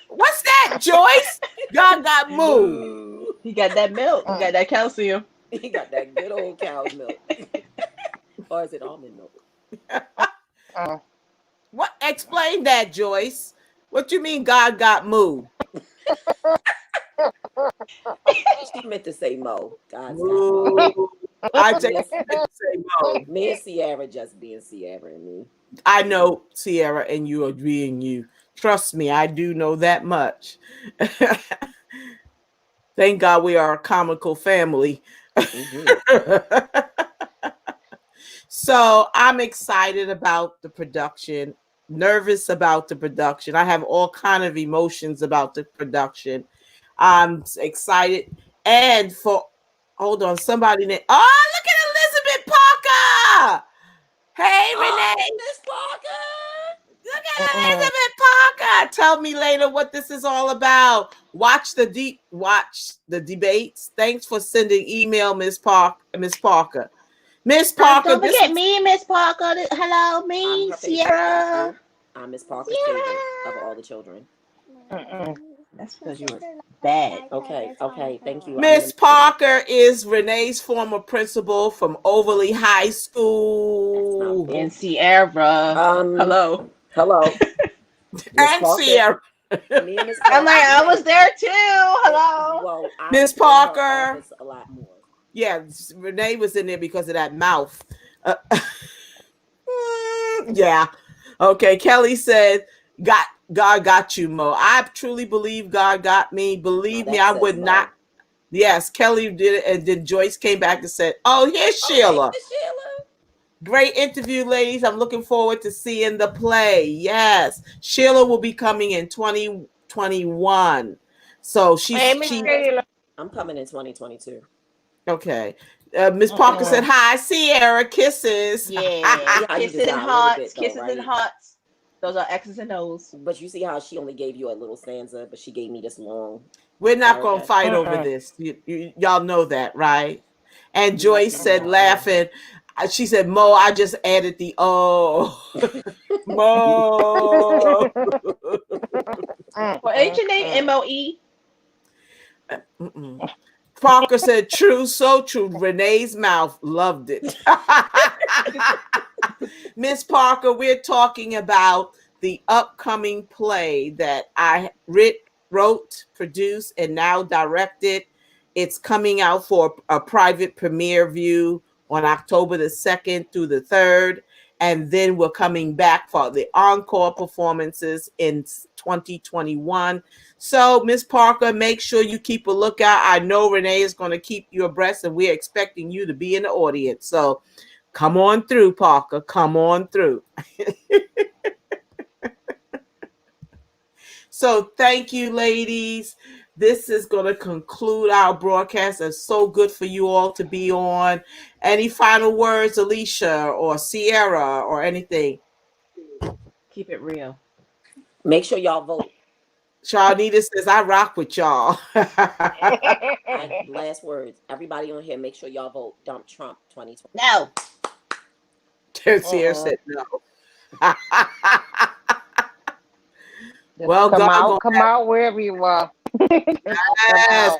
What's that, Joyce? God got Moo. Moo. He got that milk. He got that calcium. He got that good old cow's milk. Or is it almond milk? Mm. What? Explain that, Joyce. What you mean God got Moo? She meant to say Mo. God's got Moo. Mo. I take it to say Mo. Me and Sierra just being Sierra and me. I know, Sierra, and you are being you. Trust me, I do know that much. Thank God we are a comical family. Mm-hmm. So I'm excited about the production, nervous about the production. I have all kind of emotions about the production. I'm excited. And hold on, somebody named, oh, look at Elizabeth Parker. Hey, Renee. Miss Parker. Look at Elizabeth Parker. Tell me later what this is all about. Watch the debates. Thanks for sending email, Miss Parker. Miss Parker, Don't forget me, Miss Parker. Hello, me, Sierra. I'm Miss Parker's favorite of all the children. That's because you were bad. Okay, thank you. Miss Parker is Renee's former principal from Overly High School. And Sierra. Hello. And Sierra. Me and Miss Parker. I'm like, I was there too. Hello. Well, Miss Parker. A lot more. Yeah, Renee was in there because of that mouth. Yeah. Okay. Kelly said, God got you, Mo. I truly believe God got me. Believe me, I would not. Yes, Kelly did it. And then Joyce came back and said, oh, here's Sheila. Great interview, ladies. I'm looking forward to seeing the play. Yes. Sheila will be coming in 2021. So I'm coming in 2022. Okay. Miss Parker said, hi, Sierra, kisses. Yeah. Kisses and hearts. Kisses and hearts. Those are X's and O's. But you see how she only gave you a little stanza, but she gave me this long. We're not going to fight over this. Y'all know that, right? And Joyce said, laughing, she said, Mo, I just added the O. Mo. Well, ain't your name MOE? Parker said, true, so true. Renee's mouth loved it. Miss Parker, we're talking about the upcoming play that I wrote, produced, and now directed. It's coming out for a private premiere view on October the 2nd through the 3rd. And then we're coming back for the encore performances in 2021. So, Miss Parker, make sure you keep a lookout. I know Renee is going to keep you abreast, and we're expecting you to be in the audience. So, come on through, Parker. Come on through. So, thank you, ladies. This is going to conclude our broadcast. It's so good for you all to be on. Any final words, Alicia or Sierra or anything? Keep it real. Make sure y'all vote. Shawnita says, I rock with y'all. Last words. Everybody on here, make sure y'all vote. Dump Trump 2020. No. Sierra said no. Just Well, God gonna come out wherever you are. Just come yes, out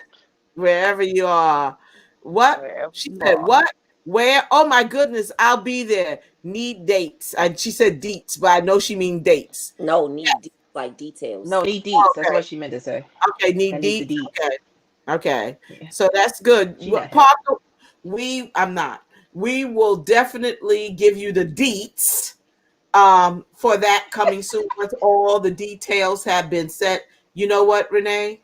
wherever you are. What? wherever She you said, are. what? Where? Oh my goodness, I'll be there. Need dates. And she said deets, but I know she mean dates. No, need like details. No, need deets. That's Okay. what she meant to say. Okay, I need need the deets. deets. Okay. Okay. Yeah, So that's good. she got hip. Parker, I'm not. We will definitely give you the deets for that coming soon once all the details have been set. You know what, Renee?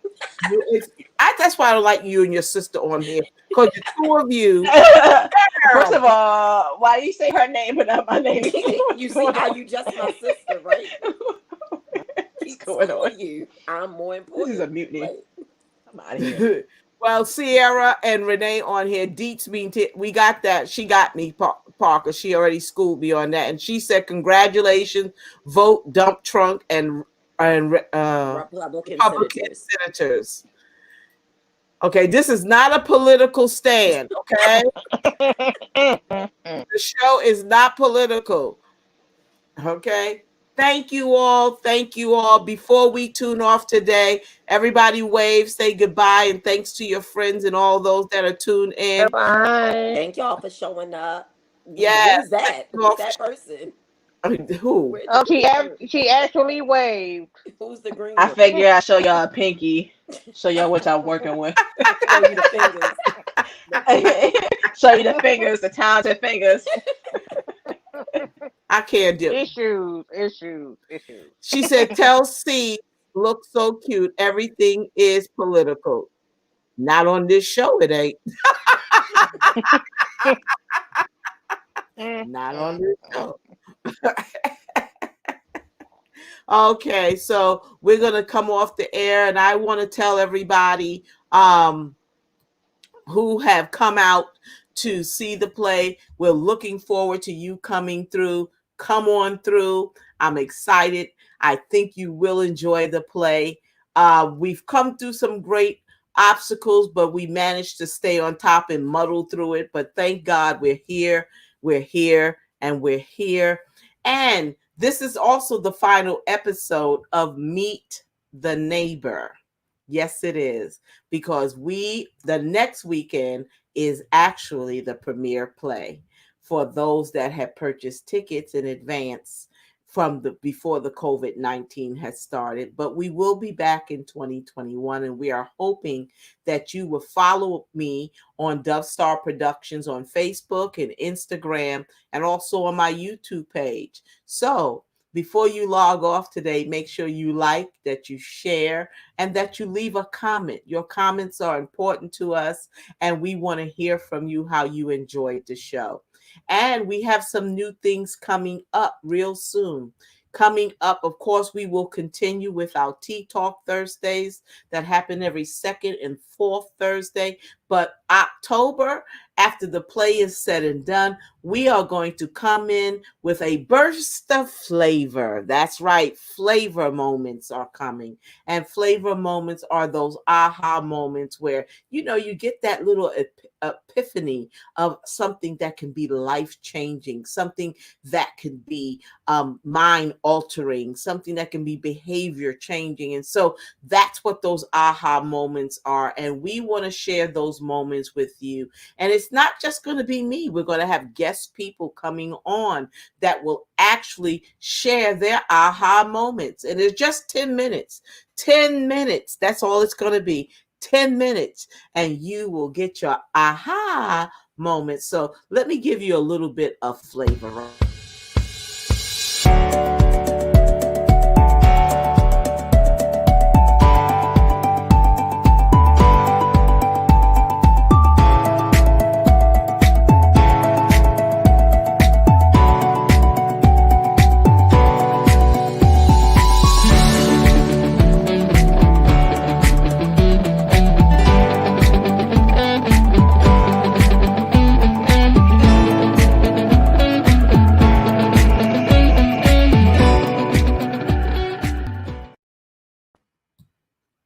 That's why I don't like you and your sister on here, because the two of you, First girl, of all, why you say her name but not my name? You see how you just my sister, right? What's Keep going on? telling you I'm more This is important. a mutiny. Right? I'm out of here. well, Sierra and Renee on here. Deets mean we got that. She got me, Parker. She already schooled me on that, and she said, "Congratulations, vote dump trunk and Republican Republican senators. senators." Okay, this is not a political stand. Okay, the show is not political. Okay. Thank you all. Thank you all. Before we tune off today, everybody wave, say goodbye, and thanks to your friends and all those that are tuned in. Bye. Thank y'all for showing up. Yeah. Who's that? Who's that person? Who? Where'd Oh, you go? she actually waved. Who's the green I one? figure I show y'all a pinky. Show y'all what y'all working with. Show you the fingers. Show you the fingers, the talented fingers. I can't do it. Issues. She said, tell C, look so cute. Everything is political. Not on this show, it ain't. Not on this show. Okay, so we're gonna come off the air, and I want to tell everybody who have come out to see the play. We're looking forward to you coming through. Come on through. I'm excited. I think you will enjoy the play. We've come through some great obstacles, but we managed to stay on top and muddle through it. But thank God we're here. We're here, and we're here. And this is also the final episode of Meet the Neighbor. Yes, it is, because the next weekend is actually the premiere play for those that have purchased tickets in advance from before the COVID-19 has started. But we will be back in 2021, and we are hoping that you will follow me on Dove Star Productions on Facebook and Instagram, and also on my YouTube page. So before you log off today, make sure you like, that you share, and that you leave a comment. Your comments are important to us, and we want to hear from you how you enjoyed the show. And we have some new things coming up real soon. Coming up, of course, we will continue with our Tea Talk Thursdays that happen every second and fourth Thursday. But October, after the play is said and done, we are going to come in with a burst of flavor. That's right, flavor moments are coming. And flavor moments are those aha moments where, you get that little epiphany of something that can be life-changing, something that can be mind-altering, something that can be behavior-changing. And so that's what those aha moments are. And we want to share those moments with you. And it's not just going to be me. We're going to have guest people coming on that will actually share their aha moments. And it's just 10 minutes. 10 minutes. That's all it's going to be. 10 minutes. And you will get your aha moment. So let me give you a little bit of flavor.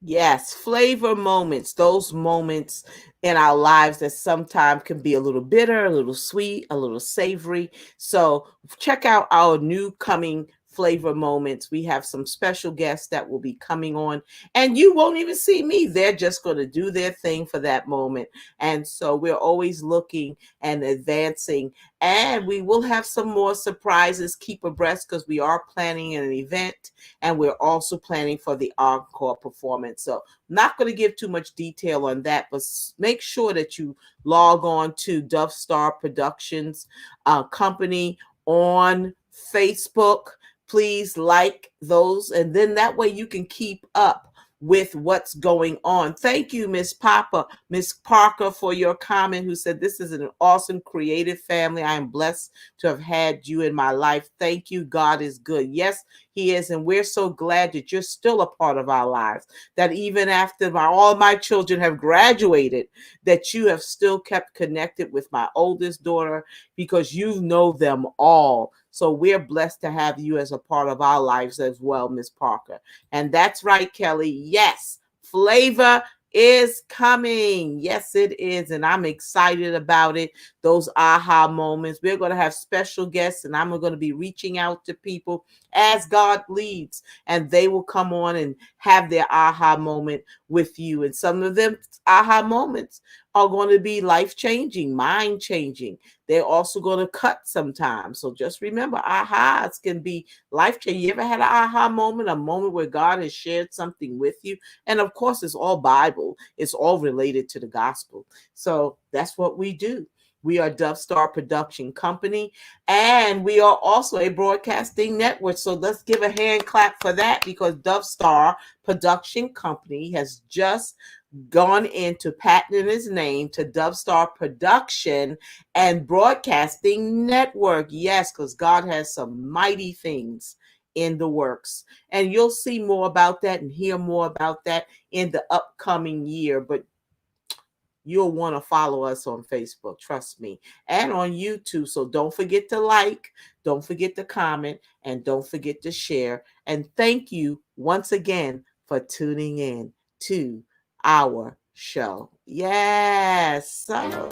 Yes, flavor moments, those moments in our lives that sometimes can be a little bitter, a little sweet, a little savory. So check out our new coming flavor moments. We have some special guests that will be coming on, and you won't even see me. They're just going to do their thing for that moment. And so we're always looking and advancing, and we will have some more surprises. Keep abreast, because we are planning an event, and we're also planning for the encore performance. So not going to give too much detail on that, but make sure that you log on to Dove Star Productions company on Facebook. Please like those, and then that way you can keep up with what's going on. Thank you, Miss Parker, for your comment, who said this is an awesome creative family. I am blessed to have had you in my life. Thank you. God is good. Yes, he is. And we're so glad that you're still a part of our lives, that even after all my children have graduated, that you have still kept connected with my oldest daughter, because you know them all. So we're blessed to have you as a part of our lives as well, Miss Parker. And that's right, Kelly. Yes, flavor is coming. Yes, it is. And I'm excited about it. Those aha moments. We're going to have special guests, and I'm going to be reaching out to people as God leads, and they will come on and have their aha moment with you. And some of them aha moments are going to be life-changing, mind-changing. They're also going to cut sometimes. So just remember, ahas can be life-changing. You ever had an aha moment, a moment where God has shared something with you? And of course, it's all Bible. It's all related to the gospel. So that's what we do. We are Dove Star Production Company, and we are also a broadcasting network. So let's give a hand clap for that, because Dove Star Production Company has just gone into patenting his name to Dove Star Production and Broadcasting Network. Yes, because God has some mighty things in the works. And you'll see more about that and hear more about that in the upcoming year. But you'll want to follow us on Facebook, trust me, and on YouTube. So don't forget to like, don't forget to comment, and don't forget to share. And thank you once again for tuning in to our show. Yes. So